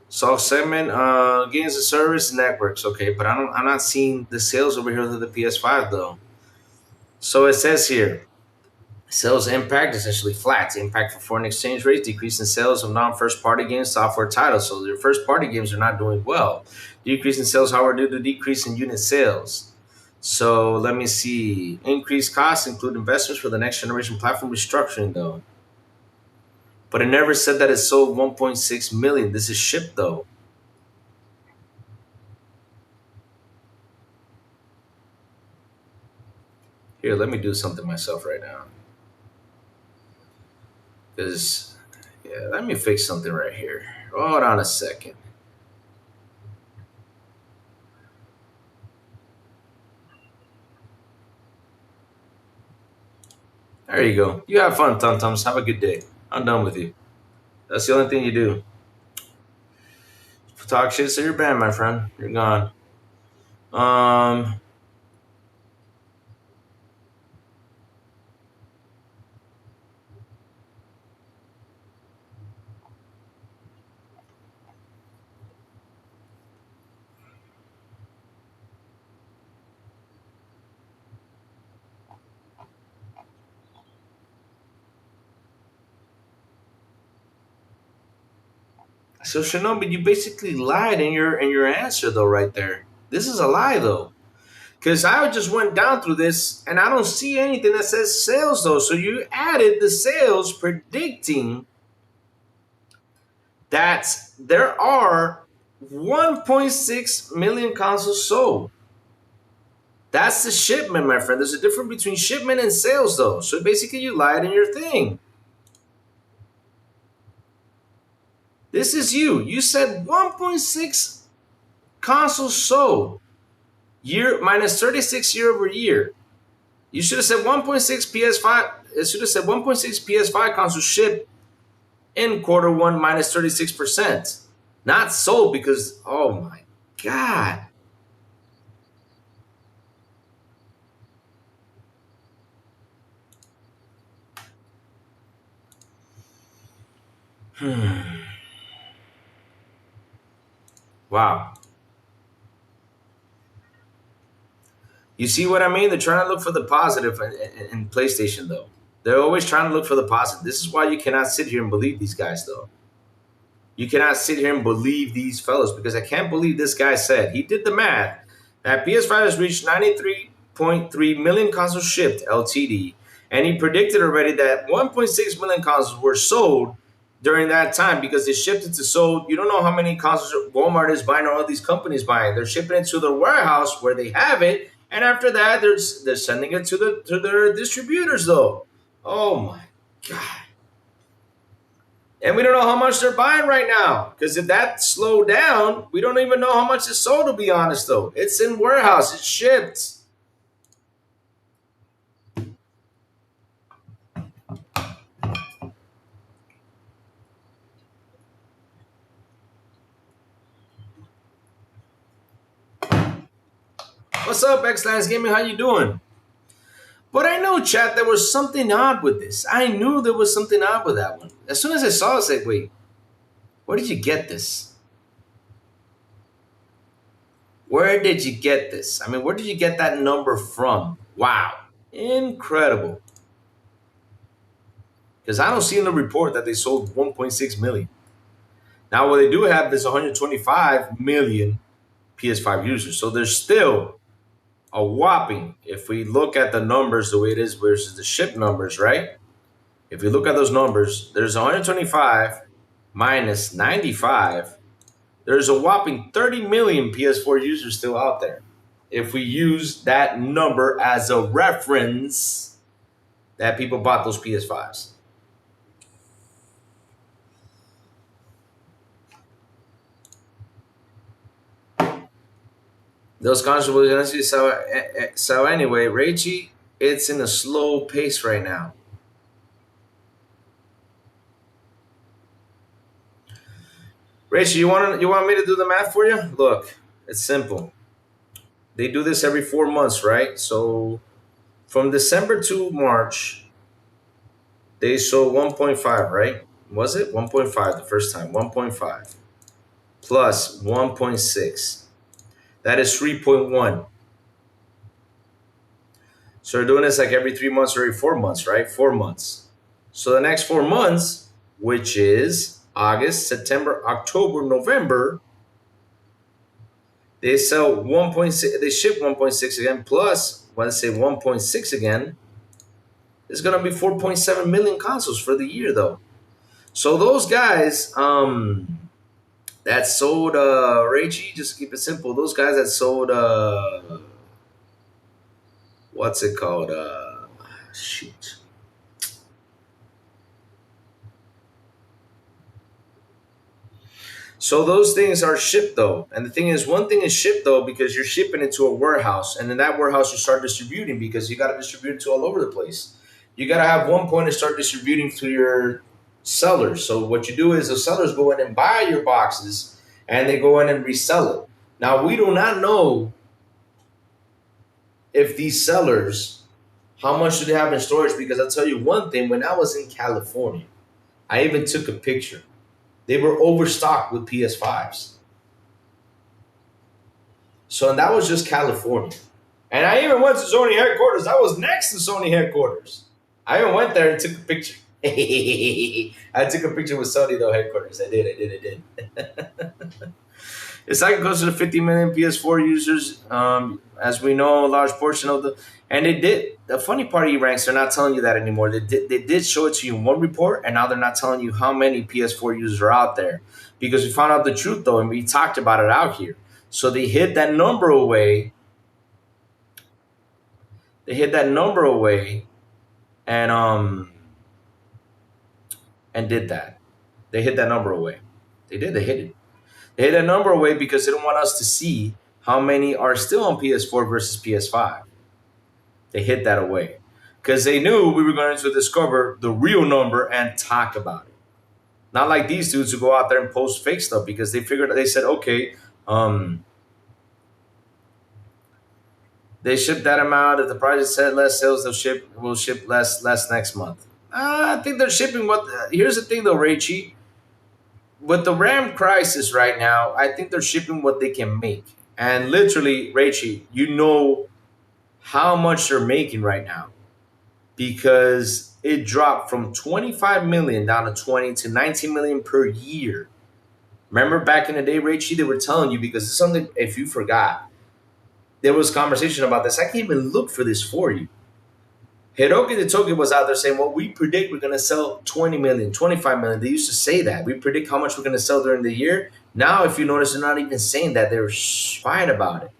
Soft segment, games and service networks. Okay, but I'm not seeing the sales over here to the PS5 though. So it says here, sales impact essentially flat. Impact for foreign exchange rates, decrease in sales of non-first party games, software titles. So your first party games are not doing well. Decrease in sales, however, due to decrease in unit sales. So let me see. Increased costs include investments for the next generation platform restructuring though. But it never said that it sold 1.6 million. This is shipped though. Here, let me do something myself right now. Because, yeah, let me fix something right here. Hold on a second. There you go. You have fun, Tom Tums. Have a good day. I'm done with you. That's the only thing you do. Talk shit to your band, my friend. You're gone. Um, so Shinobi, you basically lied in your answer though, right there. This is a lie though. Because I just went down through this and I don't see anything that says sales though. So you added the sales predicting that there are 1.6 million consoles sold. That's the shipment, my friend. There's a difference between shipment and sales, though. So basically, you lied in your thing. This is you. You said 1.6 consoles sold, year minus 36 year over year. You should have said 1.6 PS5. It should have said 1.6 PS5 consoles shipped in quarter one minus 36%. Not sold because, oh my God. Wow. You see what I mean? They're trying to look for the positive in PlayStation, though. They're always trying to look for the positive. This is why you cannot sit here and believe these guys, though. You cannot sit here and believe these fellows because I can't believe this guy said, he did the math, that PS5 has reached 93.3 million consoles shipped, LTD, and he predicted already that 1.6 million consoles were sold during that time because they shipped it to sold. You don't know how many consoles Walmart is buying or all these companies buying. They're shipping it to their warehouse where they have it, and after that, they're sending it to their distributors, though. Oh my God. And we don't know how much they're buying right now. Because if that slowed down, we don't even know how much it's sold, to be honest, though. It's in warehouse. It's shipped. What's up, X-Lance Gaming? How you doing? But I know, chat, there was something odd with this. I knew there was something odd with that one. As soon as I saw it, I said, wait, where did you get this? Where did you get this? I mean, where did you get that number from? Wow. Incredible. Because I don't see in the report that they sold 1.6 million. Now, what they do have is 125 million PS5 users. So there's still a whopping, if we look at the numbers the way it is versus the ship numbers, right? If you look at those numbers, there's 125 minus 95. There's a whopping 30 million PS4 users still out there. If we use that number as a reference, that people bought those PS5s. Those consoles will eventually sell. So anyway, Reichi, it's in a slow pace right now. Reichi, you want me to do the math for you? Look, it's simple. They do this every 4 months, right? So from December to March, they sold 1.5, right? Was it 1.5 the first time? 1.5 plus 1.6. That is 3.1. So they're doing this like every 3 months or every 4 months, right? 4 months. So the next 4 months, which is August, September, October, November, they sell 1.6, they ship 1.6 again, plus, when I say 1.6 again, it's going to be 4.7 million consoles for the year, though. So those guys that sold, Reichi, just keep it simple, those guys that sold, what's it called? Shoot. So those things are shipped though. And the thing is, one thing is shipped though, because you're shipping it to a warehouse. And in that warehouse, you start distributing because you got to distribute it to all over the place. You got to have one point to start distributing to your sellers. So what you do is the sellers go in and buy your boxes and they go in and resell it. Now, we do not know if these sellers, how much do they have in storage? Because I'll tell you one thing, when I was in California, I even took a picture. They were overstocked with PS5s. So, and that was just California. And I even went to Sony headquarters. I was next to Sony headquarters. I even went there and took a picture. I took a picture with Sony, though, headquarters. I did. It's like close to 50 million PS4 users. As we know, a large portion of the... And they did... The funny part of ranks, they're not telling you that anymore. They did show it to you in one report, and now they're not telling you how many PS4 users are out there. Because we found out the truth, though, and we talked about it out here. So they hid that number away. They hid that number away and did that. They hid that number away. They hid it. They hid that number away because they don't want us to see how many are still on PS4 versus PS5. They hid that away because they knew we were going to discover the real number and talk about it. Not like these dudes who go out there and post fake stuff because they said, okay, they ship that amount. If the price said less sales, will ship less next month. I think they're shipping here's the thing though, Reichi. With the RAM crisis right now, I think they're shipping what they can make. And literally, Reichi, you know how much they're making right now because it dropped from 25 million down to 20 to 19 million per year. Remember back in the day, Reichi, they were telling you, because it's something, if you forgot, there was conversation about this. I can't even look for this for you. Hiroki Totoki was out there saying, well, we predict we're going to sell 20 million, 25 million. They used to say that. We predict how much we're going to sell during the year. Now, if you notice, they're not even saying that. They're quiet about it.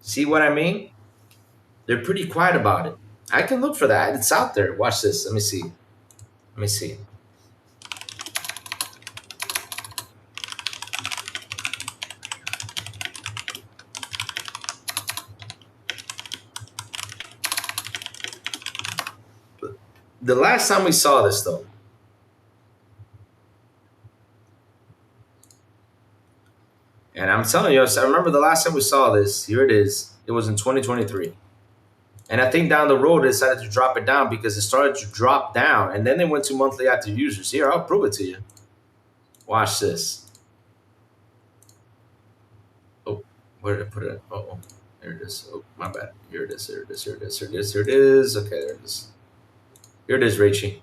See what I mean? They're pretty quiet about it. I can look for that. It's out there. Watch this. Let me see. The last time we saw this, though, and I'm telling you, I remember the last time we saw this. Here it is. It was in 2023. And I think down the road, they decided to drop it down because it started to drop down. And then they went to monthly active users. Here, I'll prove it to you. Watch this. Oh, where did I put it? Oh, there it is. Oh, my bad. Here it is. Okay, there it is. Here it is, Reichi.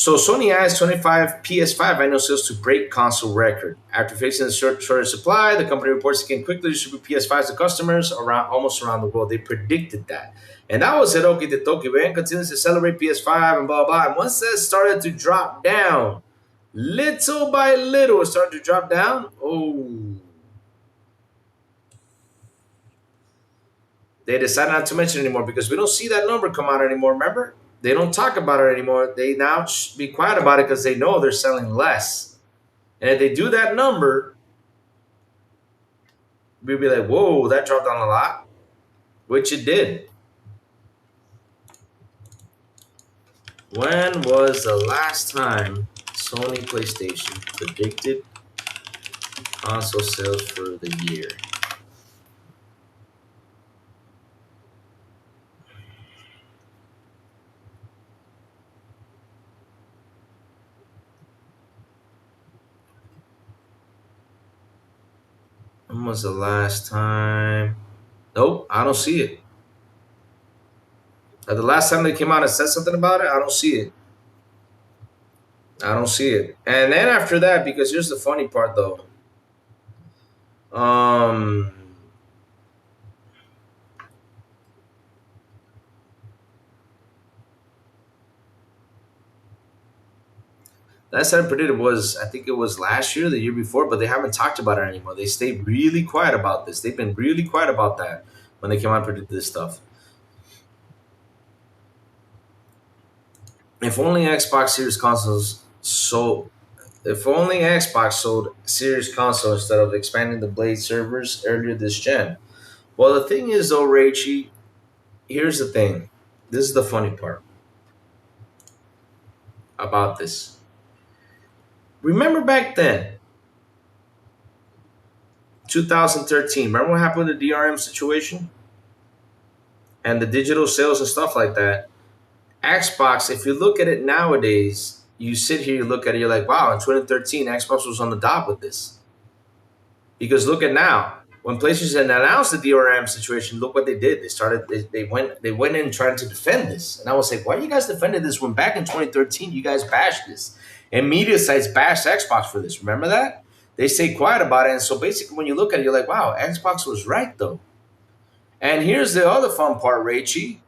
So Sony adds 25 PS5 annual sales to break console record. After facing the shortage supply, the company reports it can quickly distribute PS5s to customers almost around the world. They predicted that. And that was it. Okay, the Tokyo Band continues to celebrate PS5 and blah, blah. And once that started to drop down, little by little, it started to drop down. Oh. They decided not to mention it anymore because we don't see that number come out anymore, remember? They don't talk about it anymore. They now be quiet about it because they know they're selling less. And if they do that number, we'd be like, whoa, that dropped down a lot, which it did. When was the last time Sony PlayStation predicted console sales for the year? When was the last time? Nope, I don't see it. The last time they came out and said something about it, I don't see it. I don't see it. And then after that, because here's the funny part though. Last time I predicted was, I think it was last year, the year before, but they haven't talked about it anymore. They stayed really quiet about this. They've been really quiet about that when they came out and predicted this stuff. If only Xbox Series consoles sold. If only Xbox sold Series console instead of expanding the Blade servers earlier this gen. Well, the thing is, though, Raichi, here's the thing. This is the funny part about this. Remember back then, 2013, remember what happened with the DRM situation? And the digital sales and stuff like that. Xbox, if you look at it nowadays, you sit here, you look at it, you're like, wow, in 2013, Xbox was on the dot with this. Because look at now. When PlayStation announced the DRM situation, look what they did. They went in trying to defend this. And I was like, why you guys defended this when back in 2013 you guys bashed this? And media sites bashed Xbox for this. Remember that? They stayed quiet about it. And so basically when you look at it, you're like, wow, Xbox was right though. And here's the other fun part, Raichi.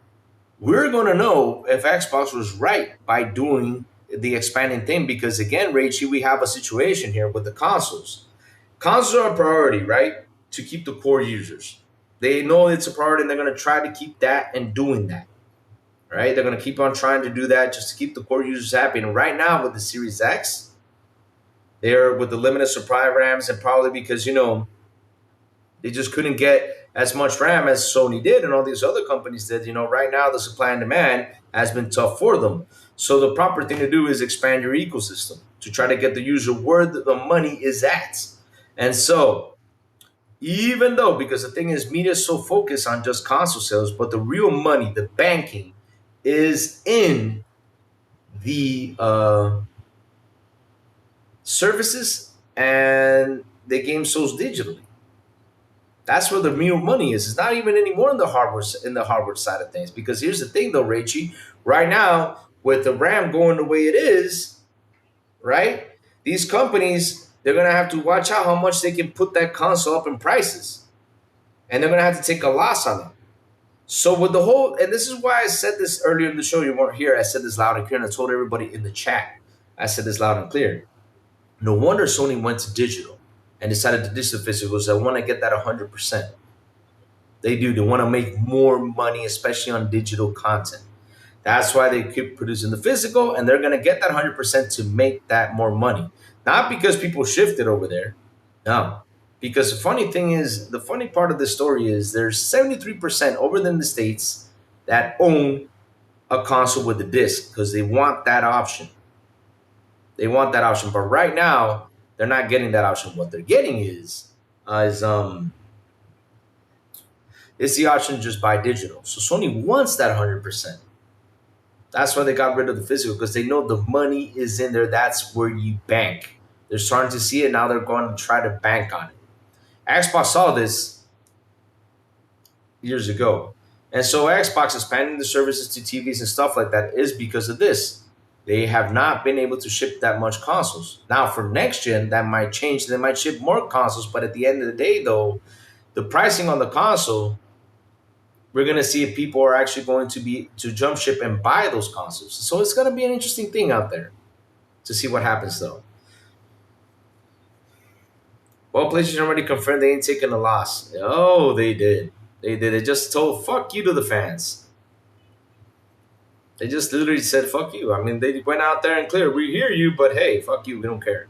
We're going to know if Xbox was right by doing the expanding thing because, again, Raichi, we have a situation here with the consoles. Consoles are a priority, right, to keep the core users. They know it's a priority, and they're going to try to keep that and doing that, right? They're going to keep on trying to do that just to keep the core users happy. And right now with the Series X, they're with the limited supply RAMs and probably because, they just couldn't get as much RAM as Sony did and all these other companies did. Right now the supply and demand has been tough for them. So the proper thing to do is expand your ecosystem to try to get the user where the money is at. And so even though, because the thing is, media is so focused on just console sales, but the real money, the banking, is in the services and the game sold digitally. That's where the real money is. It's not even anymore in the hardware side of things. Because here's the thing, though, Raichi. Right now, with the RAM going the way it is, right? These companies, they're gonna have to watch out how much they can put that console up in prices, and they're gonna have to take a loss on it. So with the whole, and this is why I said this earlier in the show. You weren't here. I said this loud and clear, and I told everybody in the chat. I said this loud and clear. No wonder Sony went to digital and decided to ditch the physicals. I want to get that 100%. They do. They want to make more money, especially on digital content. That's why they keep producing the physical, and they're going to get that 100% to make that more money. Not because people shifted over there. No. Because the funny thing is, the funny part of the story is there's 73% over in the States that own a console with a disc because they want that option. They want that option. But right now, they're not getting that option. What they're getting is it's the option to just buy digital. So Sony wants that 100%. That's why they got rid of the physical, because they know the money is in there. That's where you bank. They're starting to see it. Now they're going to try to bank on it. Xbox saw this years ago. And so Xbox expanding the services to TVs and stuff like that is because of this. they have not been able to ship that much consoles. Now for next gen, that might change. They might ship more consoles, but at the end of the day, though, the pricing on the console, we're gonna see if people are actually going to be to jump ship and buy those consoles. So it's gonna be an interesting thing out there to see what happens, though. Well, PlayStation already confirmed they ain't taking a loss. Oh, they did. They did. They just told "fuck you" to the fans. They just literally said "fuck you." I mean, they went out there and clear. We hear you, but hey, fuck you. We don't care.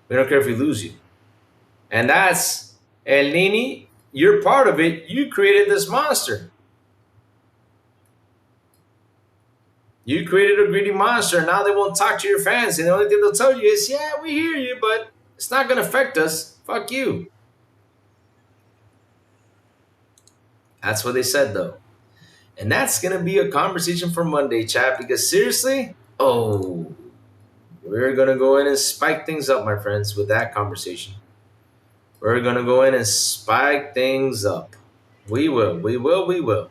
We don't care if we lose you. And that's El Nini. You're part of it. You created this monster. You created a greedy monster. Now they won't talk to your fans. And the only thing they'll tell you is, yeah, we hear you, but it's not going to affect us. Fuck you. That's what they said, though. And that's going to be a conversation for Monday, chat, because seriously, we're going to go in and spike things up, my friends, with that conversation. We're going to go in and spike things up. We will. We will. We will.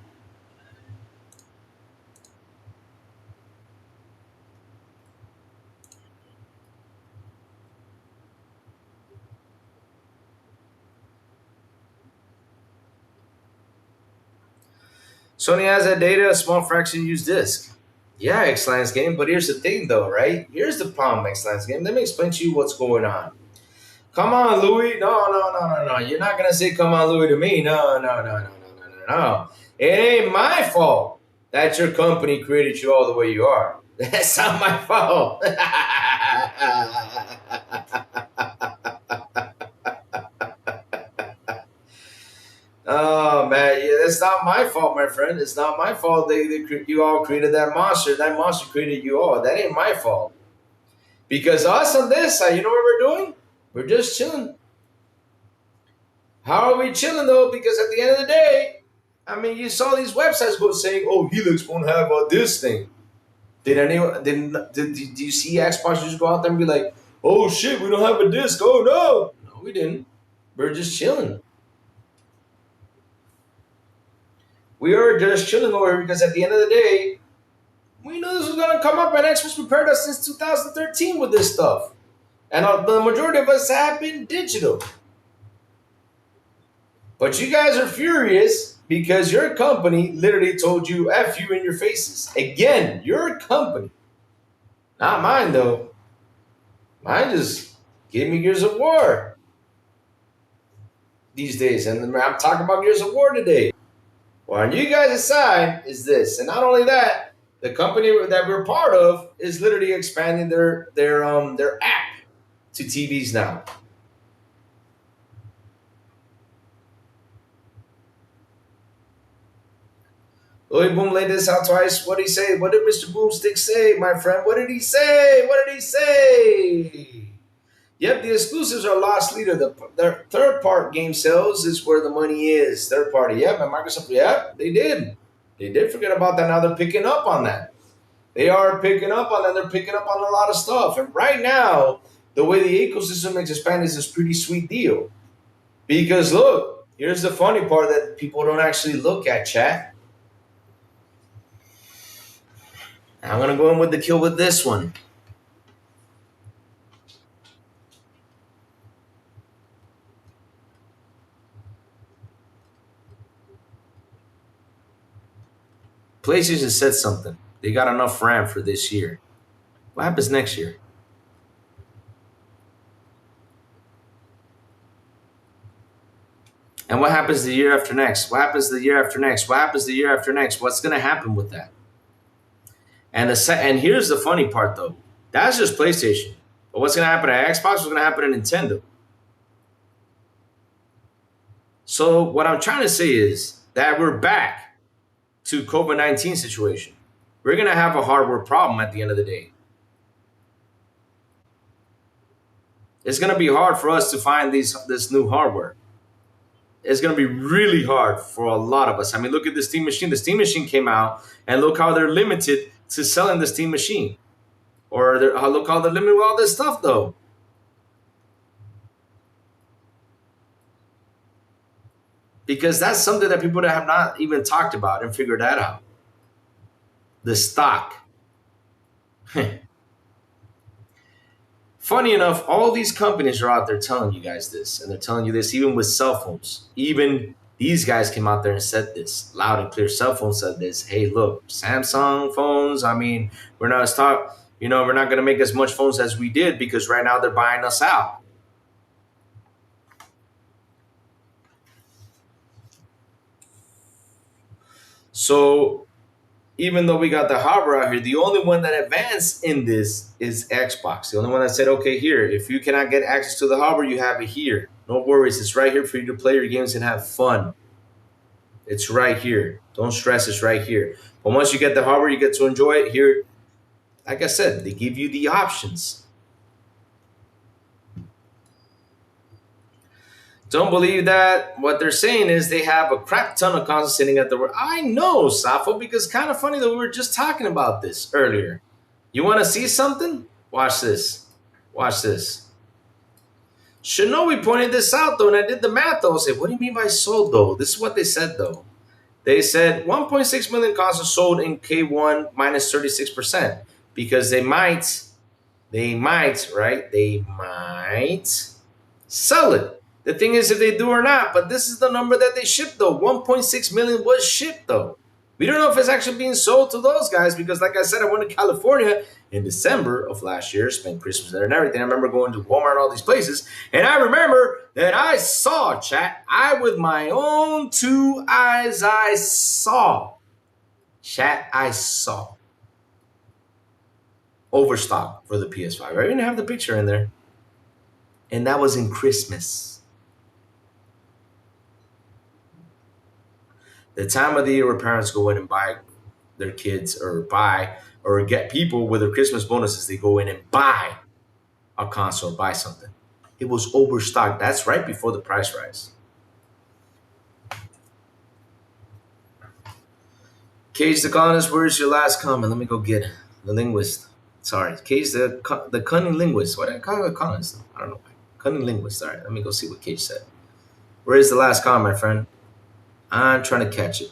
Sony has that data, a small fraction use disk. Yeah, X-Lance game, but here's the thing though, right? Here's the problem, X-Lance game. Let me explain to you what's going on. Come on, Louis. No. You're not gonna say come on, Louis to me. No. It ain't my fault that your company created you all the way you are. That's not my fault. Oh man, yeah, that's not my fault, my friend. It's not my fault. You all created that monster. That monster created you all. That ain't my fault. Because us on this side, you know what we're doing? We're just chilling. How are we chilling though? Because at the end of the day, I mean, you saw these websites go saying, "Oh, Helix won't have this thing." Did you see Xbox just go out there and be like, "Oh shit, we don't have a disc"? Oh no, we didn't. We're just chilling. We are just chilling over here because at the end of the day, we knew this was going to come up, and Xbox prepared us since 2013 with this stuff. And the majority of us have been digital. But you guys are furious because your company literally told you F you in your faces. Again, your company. Not mine, though. Mine just gave me Gears of War these days. And I'm talking about Gears of War today. What on you guys' side is this. And not only that, the company that we're part of is literally expanding their app to TVs now. Louis Boom laid this out twice. What did he say? What did Mr. Boomstick say, my friend? What did he say? What did he say? Yep, the exclusives are lost leader. The third part game sales is where the money is. Third party, yep. And Microsoft, yep, they did. They did forget about that. Now they're picking up on that. They are picking up on that. They're picking up on a lot of stuff. And right now, the way the ecosystem is expanding is this pretty sweet deal. Because look, here's the funny part that people don't actually look at, chat. I'm going to go in with the kill with this one. PlayStation said something. They got enough RAM for this year. What happens next year? And what happens the year after next? What happens the year after next? What happens the year after next? What's going to happen with that? And here's the funny part, though. That's just PlayStation. But what's going to happen at Xbox? What's going to happen at Nintendo? So what I'm trying to say is that we're back to COVID-19 situation. We're going to have a hardware problem at the end of the day. It's going to be hard for us to find this new hardware. It's going to be really hard for a lot of us. I mean, look at the Steam Machine. The Steam Machine came out, and look how they're limited to selling the Steam Machine. Or look how they're limited with all this stuff, though. Because that's something that people have not even talked about and figured that out. The stock. Funny enough, all these companies are out there telling you guys this, and they're telling you this even with cell phones. Even these guys came out there and said this loud and clear. Cell phone said this. Hey, look, Samsung phones. I mean, we're not stop. We're not going to make as much phones as we did because right now they're buying us out. So even though we got the hardware out here, the only one that advanced in this is Xbox. The only one that said, okay, here, if you cannot get access to the hardware, you have it here. No worries. It's right here for you to play your games and have fun. It's right here. Don't stress. It's right here. But once you get the hardware, you get to enjoy it here. Like I said, they give you the options. Don't believe that. What they're saying is they have a crap ton of consoles sitting at the work. I know, Safo, because kind of funny that we were just talking about this earlier. You want to see something? Watch this. Watch this. Shinobi pointed this out, though, and I did the math, though. I said, what do you mean by sold, though? This is what they said, though. They said 1.6 million consoles sold in K1 minus 36% because they might sell it. The thing is if they do or not, but this is the number that they shipped, though. 1.6 million was shipped, though. We don't know if it's actually being sold to those guys because, like I said, I went to California in December of last year, spent Christmas there and everything. I remember going to Walmart and all these places, and I remember that I saw, chat, with my own two eyes, I saw overstock for the PS5. I even have the picture in there, and that was in Christmas. The time of the year where parents go in and buy their kids or get people with their Christmas bonuses, they go in and buy a console, buy something. It was overstocked. That's right before the price rise. Cage the Colonist, where's your last comment? Let me go get the linguist. Sorry, Cage the cunning linguist. What did I call it? Colonist? I don't know. Cunning linguist. All right, let me go see what Cage said. Where is the last comment, my friend? I'm trying to catch it.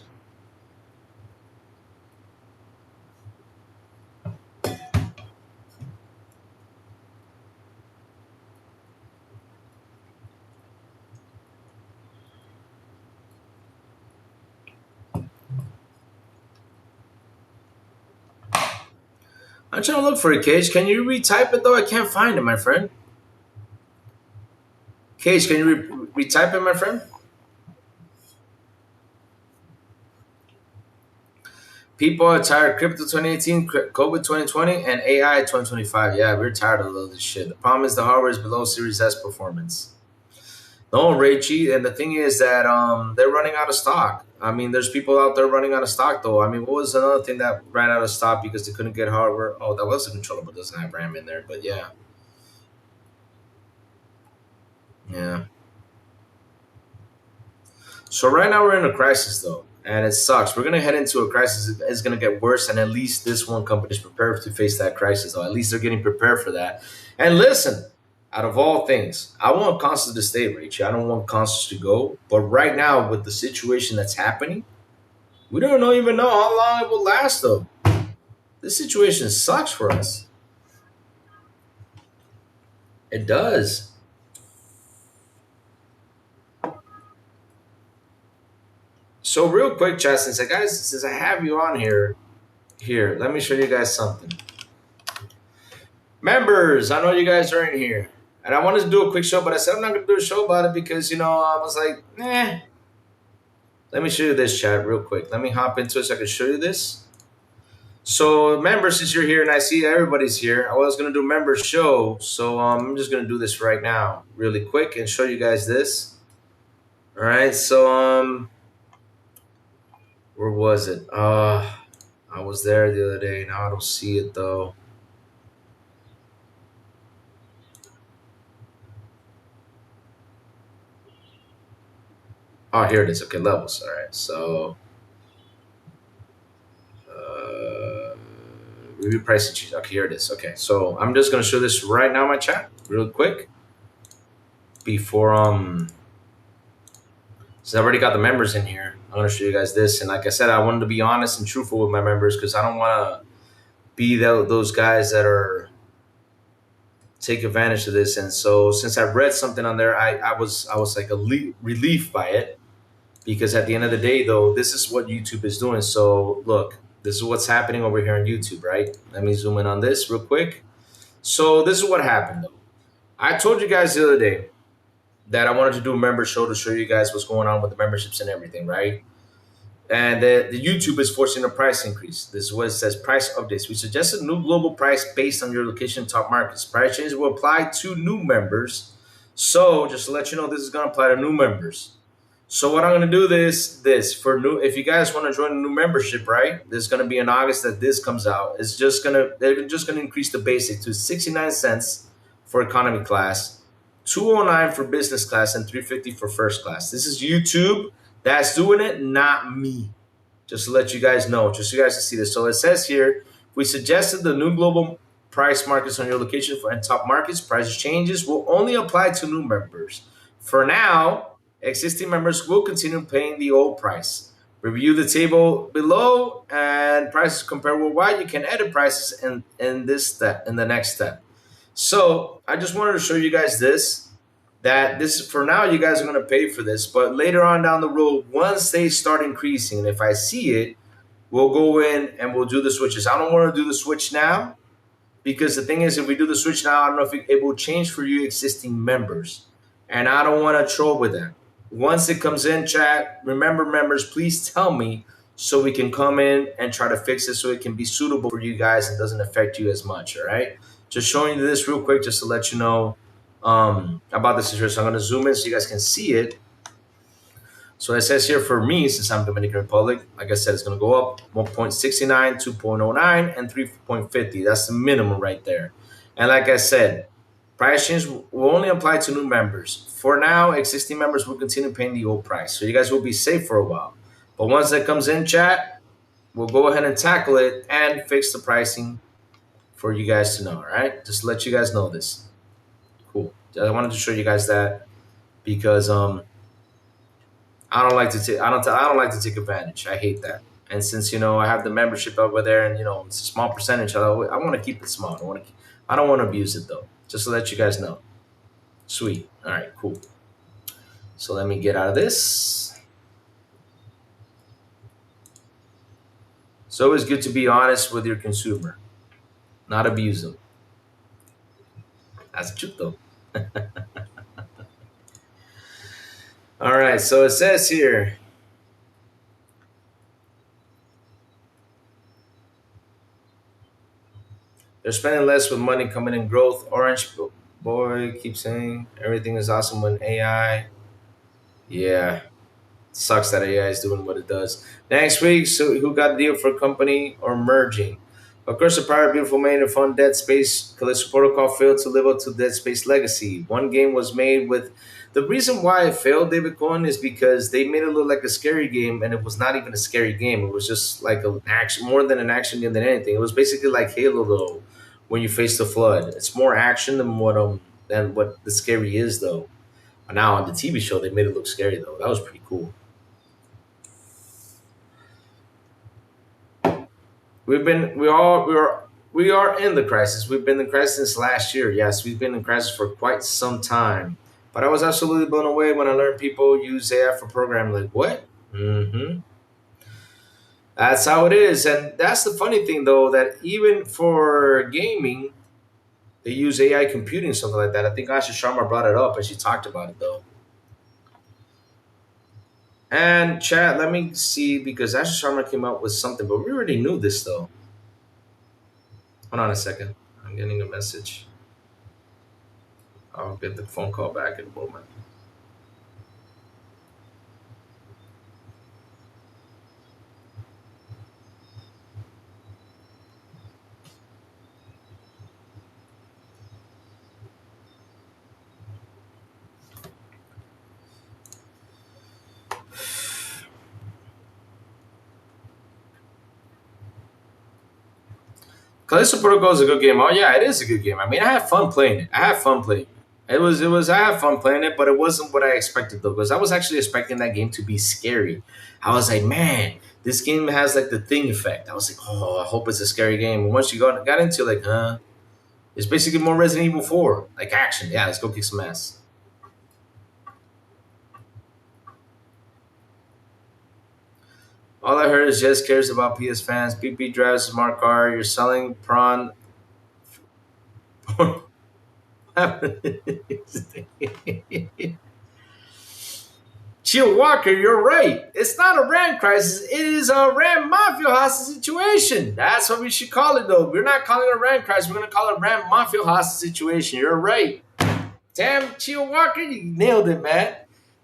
I'm trying to look for it, Cage. Can you retype it, though? I can't find it, my friend. Cage, can you retype it, my friend? People are tired of crypto 2018, COVID 2020, and AI 2025. Yeah, we're tired of all this shit. The problem is the hardware is below Series S performance. No, Rachie, and the thing is that they're running out of stock. I mean, there's people out there running out of stock, though. I mean, what was another thing that ran out of stock because they couldn't get hardware? Oh, that was a controller, but doesn't have RAM in there. But yeah. Yeah. So right now we're in a crisis, though. And it sucks. We're going to head into a crisis. It's going to get worse. And at least this one company is prepared to face that crisis. Though. At least they're getting prepared for that. And listen, out of all things, I want consoles to stay, Rachel. I don't want consoles to go. But right now, with the situation that's happening, we don't even know how long it will last, though. This situation sucks for us. It does. So real quick, chat, since I have you on here, let me show you guys something. Members, I know you guys are in here. And I wanted to do a quick show, but I said I'm not going to do a show about it because, I was like, Let me show you this, chat, real quick. Let me hop into it so I can show you this. So members, since you're here and I see everybody's here, I was going to do members show. So I'm just going to do this right now really quick and show you guys this. All right, so where was it? I was there the other day. Now I don't see it, though. Oh, here it is. Okay, levels. All right, so review pricing change. Okay, here it is. Okay, so I'm just gonna show this right now in my chat, real quick. Before so I already got the members in here. I'm gonna show you guys this, and like I said, I wanted to be honest and truthful with my members because I don't want to be those guys that are take advantage of this. And so since I read something on there, I was like relief by it, because at the end of the day, though, this is what YouTube is doing. So look, this is what's happening over here on YouTube, right? Let me zoom in on this real quick. So this is what happened, though. I told you guys the other day that I wanted to do a member show to show you guys what's going on with the memberships and everything, right? And the YouTube is forcing a price increase. This is what it says: price updates. We suggest a new global price based on your location top markets. Price changes will apply to new members. So just to let you know, this is going to apply to new members. So what I'm going to do this for new, if you guys want to join a new membership, right? This is going to be in August that this comes out. They're just going to increase the basic to 69 cents for economy class, 209 for business class, and 350 for first class. This is YouTube that's doing it, not me. Just to let you guys know, just so you guys can see this. So it says here, we suggested the new global price markets on your location for and top markets. Price changes will only apply to new members. For now, existing members will continue paying the old price. Review the table below and prices compare worldwide. You can edit prices in the next step. So I just wanted to show you guys this, that this for now you guys are going to pay for this, but later on down the road, once they start increasing, and if I see it, we'll go in and we'll do the switches. I don't want to do the switch now, because the thing is, if we do the switch now, I don't know if it will change for you existing members, and I don't want to troll with that. Once it comes in, chat, remember, members, please tell me so we can come in and try to fix it so it can be suitable for you guys and doesn't affect you as much, all right? Just showing you this real quick just to let you know about the situation. So I'm going to zoom in so you guys can see it. So it says here for me, since I'm Dominican Republic, like I said, it's going to go up 1.69, 2.09, and 3.50. That's the minimum right there. And like I said, price change will only apply to new members. For now, existing members will continue paying the old price. So you guys will be safe for a while. But once that comes in, chat, we'll go ahead and tackle it and fix the pricing for you guys to know, all right? Just to let you guys know this. Cool. I wanted to show you guys that because I don't like to take advantage. I hate that. And since I have the membership over there, and it's a small percentage, I want to keep it small. I don't want to abuse it though. Just to let you guys know. Sweet. All right. Cool. So let me get out of this. It's always good to be honest with your consumer, not abuse them. That's the truth though. All right, so it says here, they're spending less with money coming in growth. Orange boy keeps saying everything is awesome when AI. Yeah, sucks that AI is doing what it does. Next week, so who got a deal for company or merging? Of course, the prior beautiful made a fun Dead Space. Callisto Protocol failed to live up to Dead Space legacy. One game was made with. The reason why it failed, David Cohen, is because they made it look like a scary game, and it was not even a scary game. It was just like an action, more than an action game than anything. It was basically like Halo, though. When you face the flood, it's more action than what the scary is, though. But now on the TV show, they made it look scary, though. That was pretty cool. We are in the crisis. We've been in crisis since last year. Yes, we've been in crisis for quite some time. But I was absolutely blown away when I learned people use AI for programming. Like, what? Mm-hmm. That's how it is. And that's the funny thing, though, that even for gaming, they use AI computing, something like that. I think Asha Sharma brought it up and she talked about it, though. And chat, let me see, because Asha Sharma came up with something, but we already knew this, though. Hold on a second. I'm getting a message. I'll get the phone call back in a moment. Callisto Protocol is a good game. Oh yeah, it is a good game. I mean, I had fun playing it. I had fun playing it. I had fun playing it, but it wasn't what I expected though, because I was actually expecting that game to be scary. I was like, man, This game has like the thing effect. I was like, oh, I hope it's a scary game. And once you got into it, like, it's basically more Resident Evil 4, like action. Yeah, let's go kick some ass. All I heard is Jess cares about PS fans. PP drives a smart car. You're selling prawn. Chill Walker, you're right. It's not a RAM crisis. It is a RAM mafia hostage situation. That's what we should call it, though. We're not calling it a RAM crisis. We're going to call it a RAM mafia hostage situation. You're right. Damn, Chill Walker, you nailed it, man.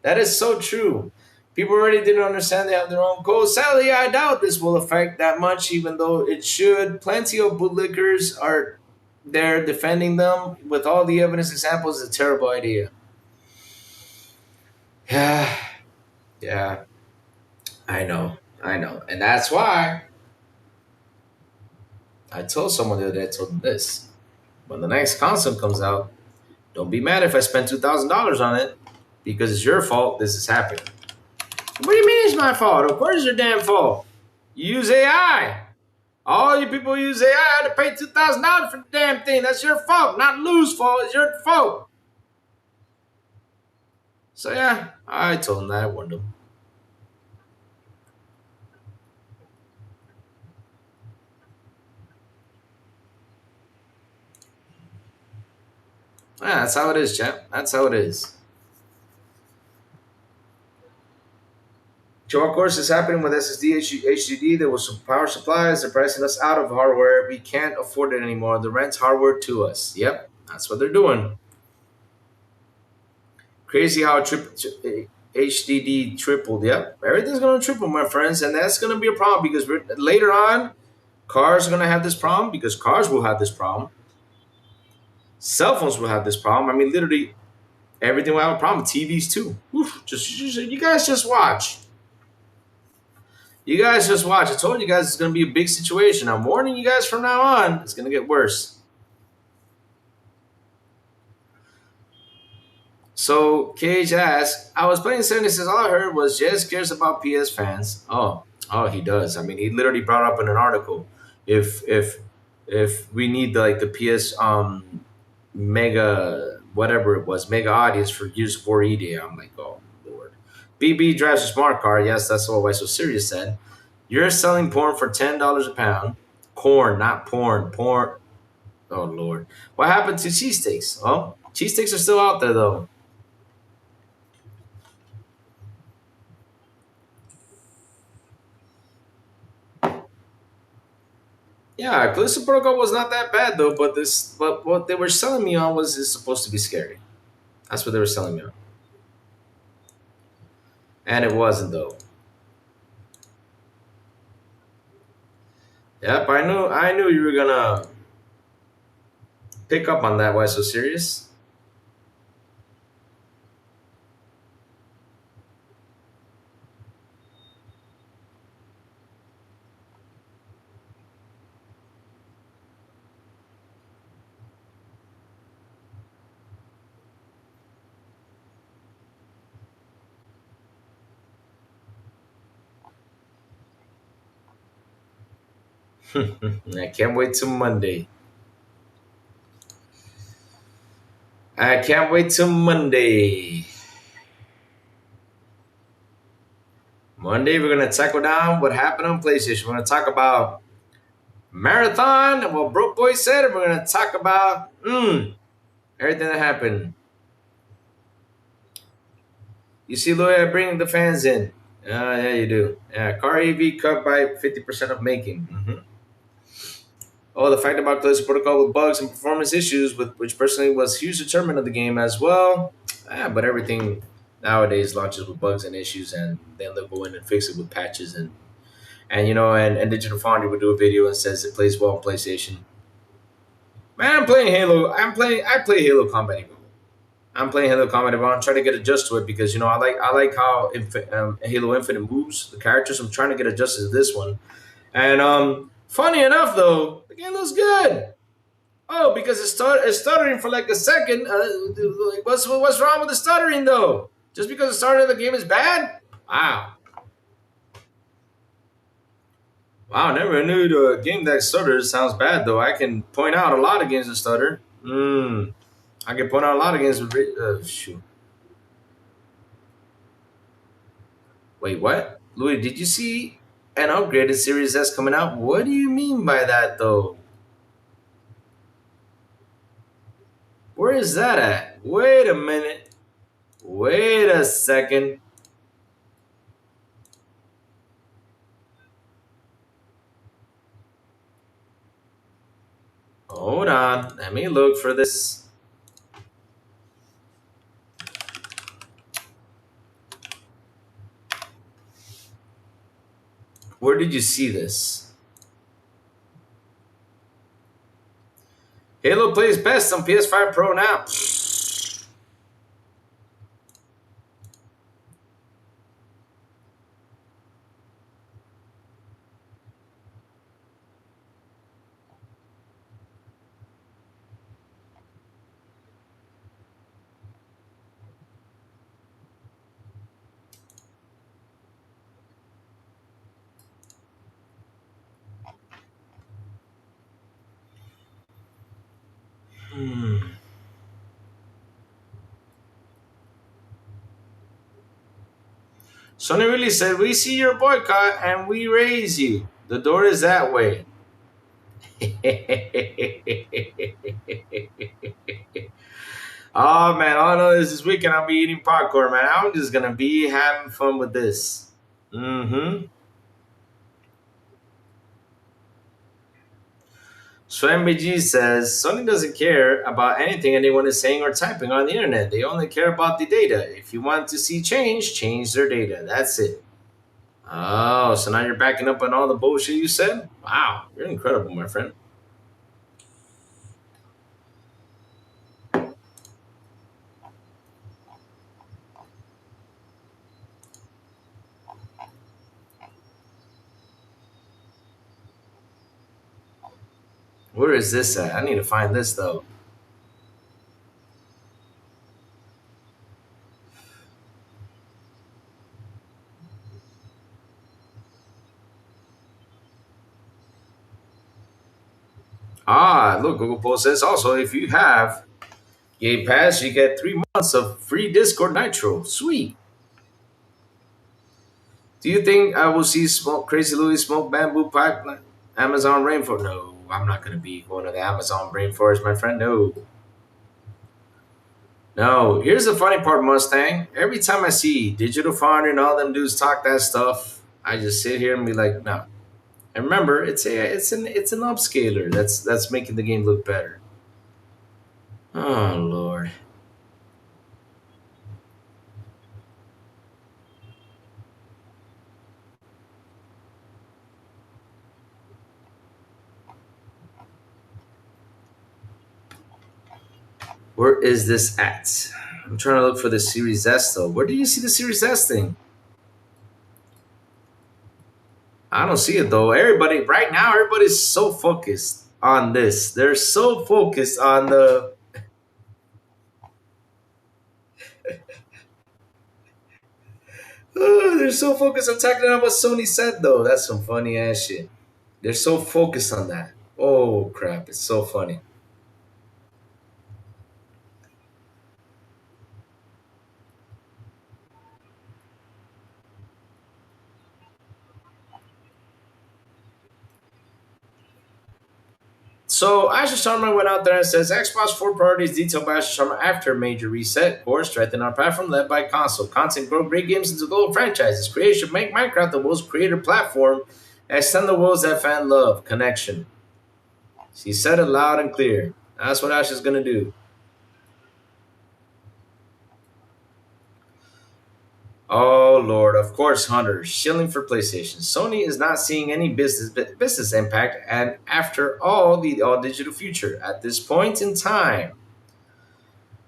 That is so true. People already didn't understand they have their own code. Sadly, I doubt this will affect that much, even though it should. Plenty of bootlickers are there defending them. With all the evidence examples, it's a terrible idea. Yeah, I know. And that's why I told someone the other day, I told them this. When the next console comes out, don't be mad if I spend $2,000 on it, because it's your fault this is happening. What do you mean it's my fault? Of course it's your damn fault. You use AI. All you people use AI. I had to pay $2,000 for the damn thing. That's your fault, not Lou's fault. It's your fault. So yeah, I told him that. I warned him. Yeah, that's how it is, champ. That's how it is. So, of course, it's happening with SSD, HDD. There was some power supplies. They're pricing us out of hardware. We can't afford it anymore. The rent's hardware to us. Yep, that's what they're doing. Crazy how HDD tripled. Yep, everything's going to triple, my friends. And that's going to be a problem because later on, cars are going to have this problem because cars will have this problem. Cell phones will have this problem. I mean, literally, everything will have a problem. TVs, too. Oof, you guys just watch. You guys just watch. I told you guys it's going to be a big situation. I'm warning you guys from now on. It's going to get worse. So, Cage asks, I was playing 76. All I heard was Jez cares about PS fans. Oh, he does. I mean, he literally brought up in an article if we need the PS mega whatever it was, mega audience for use for EDA. I'm like, oh Lord. BB drives a smart car. Yes, that's what Why So Serious said. You're selling porn for $10 a pound. Corn, not porn. Porn. Oh Lord. What happened to cheesesteaks? Oh, cheesesteaks are still out there though. Yeah, Callisto Protocol was not that bad though, but what they were selling me on was it's supposed to be scary. That's what they were selling me on. And it wasn't though. Yep, I knew you were gonna pick up on that. Why so serious? I can't wait till Monday. I can't wait till Monday. Monday, we're going to tackle down what happened on PlayStation. We're going to talk about Marathon and what Broke Boy said, and we're going to talk about everything that happened. You see, Louis, I bring the fans in. Yeah, you do. Yeah, car EV cut by 50% of making. Oh, the fact about Callisto Protocol with bugs and performance issues, which personally was a huge determinant of the game as well. But everything nowadays launches with bugs and issues, and then they'll go in and fix it with patches and Digital Foundry would do a video and says it plays well on PlayStation. Man, I'm playing Halo. I play Halo Combat Evolved. I'm playing Halo Combat Evolved. I'm trying to get adjusted to it because I like how Halo Infinite moves the characters. I'm trying to get adjusted to this one, and funny enough though, the game looks good. Oh, because it's stuttering for like a second. What's wrong with the stuttering though? Just because the start of the game is bad? Wow. Wow, never knew the game that stutters sounds bad though. I can point out a lot of games that stutter. I can point out a lot of games with shoot. Wait, what? Louis, did you see an upgraded Series S coming out? What do you mean by that though? Where is that at? Wait a minute. Wait a second. Hold on. Let me look for this. Where did you see this? Halo plays best on PS5 Pro now. Sony really said, "We see your boycott and we raise you. The door is that way." Oh man, all I know is this weekend I'll be eating popcorn, man. I'm just gonna be having fun with this. Sven BG says Sony doesn't care about anything anyone is saying or typing on the internet. They only care about the data. If you want to see change, change their data. That's it. Oh, so now you're backing up on all the bullshit you said? Wow, you're incredible, my friend. Where is this at? I need to find this though. Ah, look, Google Post says also if you have Game Pass, you get 3 months of free Discord Nitro. Sweet. Do you think I will see smoke Crazy Louis smoke bamboo pipe Amazon rainforest? No, I'm not gonna be going to the Amazon rainforest, my friend. No. No. Here's the funny part, Mustang. Every time I see Digital Foundry and all them dudes talk that stuff, I just sit here and be like, no. And remember, it's an upscaler that's making the game look better. Oh Lord. Where is this at? I'm trying to look for the Series S though. Where do you see the Series S thing? I don't see it though. Everybody right now, everybody's so focused on this. They're so focused on the. They're so focused on talking about what Sony said though. That's some funny ass shit. They're so focused on that. Oh crap! It's so funny. So Asher Sharma went out there and says Xbox 4 priorities detailed by Asher Sharma after major reset. Core strengthen our platform led by console. Content grow great games into global franchises. Creation make Minecraft the world's creator platform. Extend the worlds that fan love. Connection. She said it loud and clear. That's what Asher's gonna do. Oh Lord, of course, Hunter shilling for PlayStation. Sony is not seeing any business impact, and after all, the all digital future at this point in time,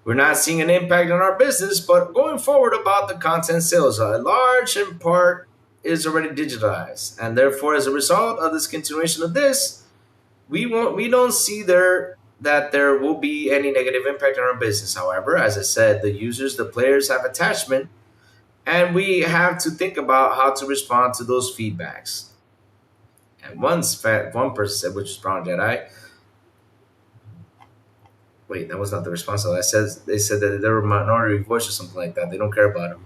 we're not seeing an impact on our business. But going forward, about the content sales, a large in part is already digitalized, and therefore, as a result of this continuation of this, we don't see there will be any negative impact on our business. However, as I said, the users, the players have attachment and we have to think about how to respond to those feedbacks. And one person said, which is Brown Jedi. Wait, that was not the response. I said they said that they were minority voice or something like that. They don't care about them.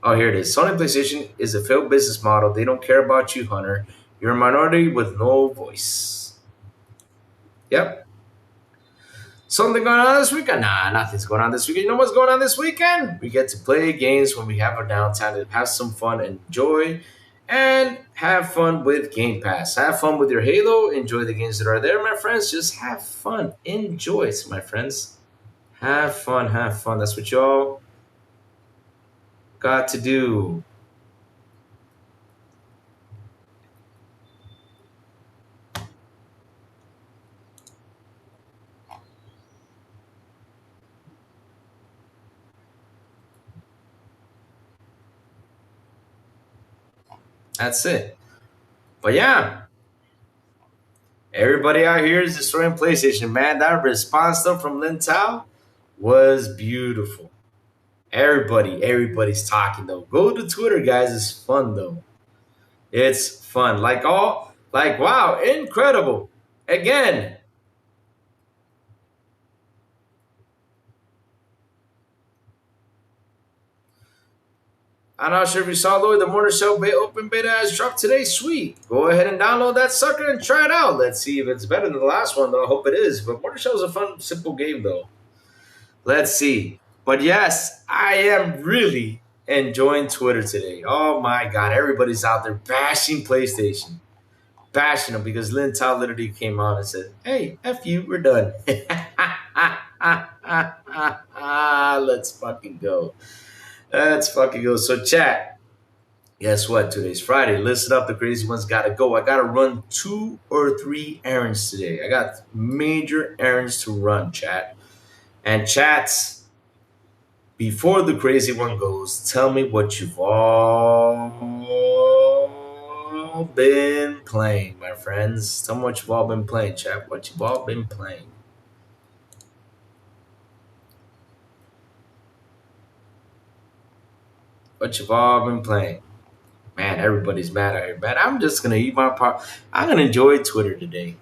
Oh, here it is. Sony PlayStation is a failed business model. They don't care about you, Hunter. You're a minority with no voice. Yep. Something going on this weekend? Nah, nothing's going on this weekend. You know what's going on this weekend? We get to play games when we have our downtime to have some fun, enjoy, and have fun with Game Pass. Have fun with your Halo. Enjoy the games that are there, my friends. Just have fun. Enjoy it, my friends. Have fun, have fun. That's what y'all got to do. That's it. But yeah, everybody out here is destroying PlayStation, man. That response though from Lin Tao was beautiful. Everybody's talking though. Go to Twitter, guys. It's fun though. It's fun. Like wow, incredible. Again. I'm not sure if you saw, Lloyd, the Mortar Shell open beta has dropped today. Sweet. Go ahead and download that sucker and try it out. Let's see if it's better than the last one, though. I hope it is. But Mortar Shell is a fun, simple game, though. Let's see. But yes, I am really enjoying Twitter today. Oh my God. Everybody's out there bashing PlayStation. Bashing them because Lin Tao literally came on and said, hey, F you, we're done. Let's fucking go. Let's fucking go. So, chat, guess what? Today's Friday. Listen up. The crazy ones got to go. I got to run 2 or 3 errands today. I got major errands to run, chat. And chats, before the crazy one goes, tell me what you've all been playing, my friends. Tell me what you've all been playing, chat. What you've all been playing. What you've all been playing. Man, everybody's mad at here, man. I'm just going to eat my part. I'm going to enjoy Twitter today.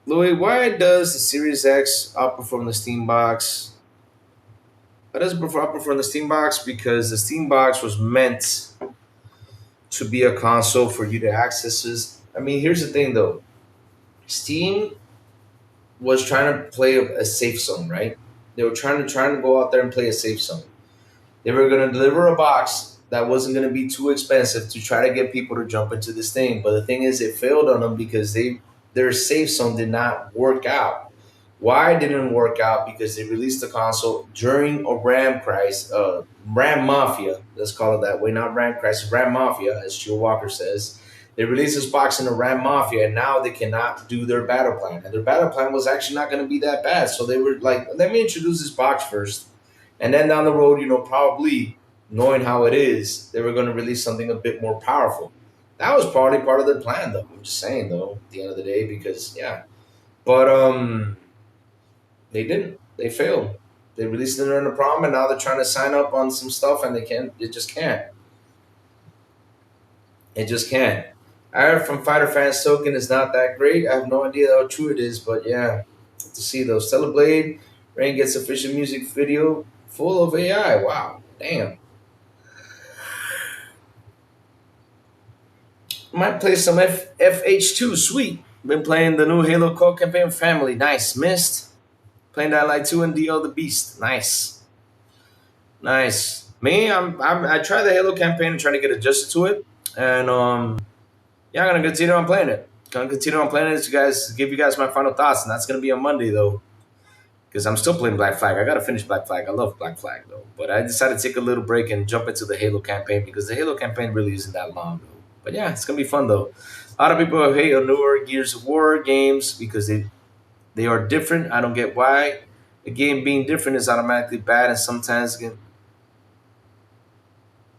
Louis, why does the Series X outperform the Steam Box? Why does it outperform the Steam Box? Because the Steam Box was meant to be a console for you to access this. I mean, here's the thing, though. Steam was trying to play a safe zone, right? They were trying to go out there and play a safe zone. They were going to deliver a box that wasn't going to be too expensive to try to get people to jump into this thing. But the thing is, it failed on them because their safe zone did not work out. Why it didn't work out? Because they released the console during a RAM crisis, RAM Mafia, let's call it that way, not RAM crisis, RAM Mafia, as Joe Walker says. They released this box in the RAM Mafia, and now they cannot do their battle plan. And their battle plan was actually not going to be that bad. So they were like, let me introduce this box first. And then down the road, probably knowing how it is, they were going to release something a bit more powerful. That was probably part of their plan, though. I'm just saying, though, at the end of the day, because, yeah. But, they didn't. They failed. They released it during the prom, and now they're trying to sign up on some stuff, and they can't. It just can't. It just can't. I heard from Fighter Fans Token is not that great. I have no idea how true it is, but yeah, to see those. Stellar Blade, Rain gets official music video full of AI. Wow, damn. Might play some FH2. Sweet. Been playing the new Halo co campaign Family. Nice. Missed. Playing that like 2 and DL the Beast. Nice. Nice. Me, I tried the Halo campaign and trying to get adjusted to it. And yeah, I'm gonna continue on playing it. Gonna continue on playing it to give you guys my final thoughts, and that's gonna be on Monday though. Because I'm still playing Black Flag. I gotta finish Black Flag. I love Black Flag though. But I decided to take a little break and jump into the Halo campaign because the Halo campaign really isn't that long though. But yeah, it's gonna be fun though. A lot of people hate on newer Gears of War games because they are different. I don't get why a game being different is automatically bad, and sometimes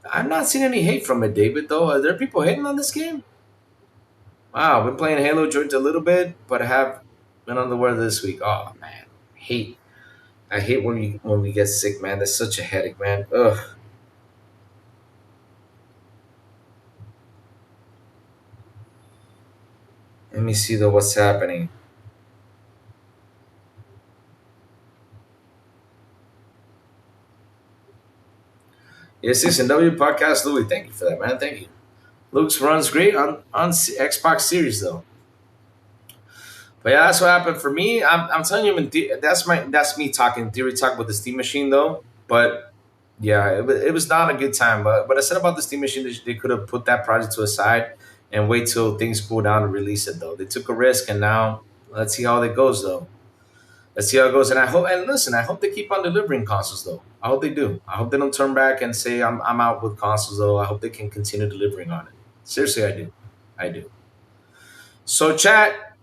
I'm not seeing any hate from it, David. Though, are there people hating on this game? Wow, been playing Halo joined a little bit, but I have Been on the weather this week. Oh man, hate. I hate when we get sick, man. That's such a headache, man. Ugh. Let me see though what's happening. Yes, and W podcast, Louis. Thank you for that, man. Thank you. Luke's runs great on Xbox Series though. But yeah, that's what happened for me. I'm telling you, that's me talking theory talk about the Steam Machine though. But yeah, it was not a good time. But I said about the Steam Machine, they could have put that project to a side and wait till things cool down to release it though. They took a risk, and now let's see how it goes though. Let's see how it goes. And I hope, and listen, I hope they keep on delivering consoles though. I hope they do. I hope they don't turn back and say I'm out with consoles though. I hope they can continue delivering on it. Seriously, I do. I do. So chat,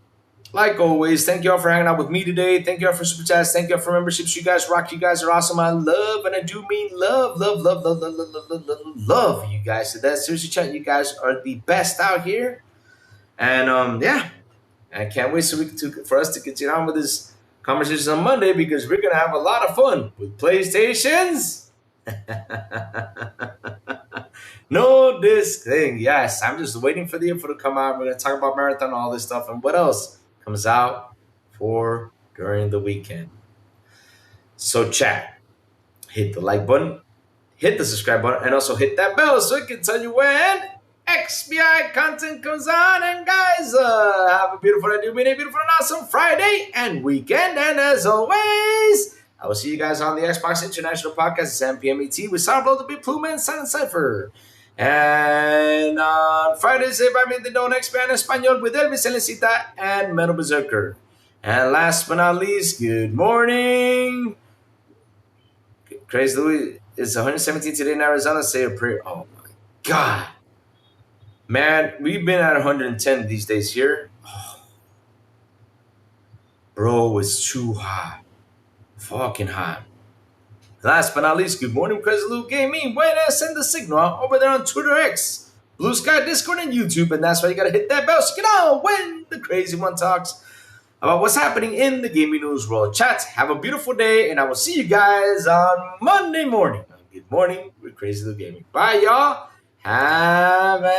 like always, thank you all for hanging out with me today. Thank you all for super chats. Thank you all for memberships. You guys rock. You guys are awesome. I love, and I do mean love, love, love, love, love, love, love, love, love, love you guys. So that's seriously chat. You guys are the best out here. And yeah, I can't wait for us to continue on with this conversation on Monday because we're gonna have a lot of fun with PlayStations. No disc thing. Yes, I'm just waiting for the info to come out. We're gonna talk about marathon, all this stuff, and what else comes out for during the weekend. So chat, hit the like button, hit the subscribe button, and also hit that bell so it can tell you when XBI content comes on. And guys, have a beautiful day, a beautiful and awesome Friday and weekend. And as always, I will see you guys on the Xbox International Podcast at 7 p.m. ET with Soundblow, the Big Plume, and Silent Cypher. And on Fridays, everybody the Don't Expand Espanol with Elvis Elecita and Metal Berserker. And last but not least, good morning. Crazy Louis, it's 117 today in Arizona. Say a prayer. Oh my God. Man, we've been at 110 these days here. Oh, bro, it's too hot. Fucking hot. Last but not least, good morning, Crazy Lou Gaming. Buenas, send the signal over there on Twitter X, Blue Sky, Discord, and YouTube. And that's why you gotta hit that bell so you know when the crazy one talks about what's happening in the gaming news world. Chat, have a beautiful day, and I will see you guys on Monday morning. Good morning with Crazy Lou Gaming. Bye, y'all. Have an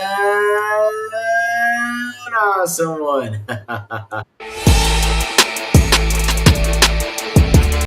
awesome one.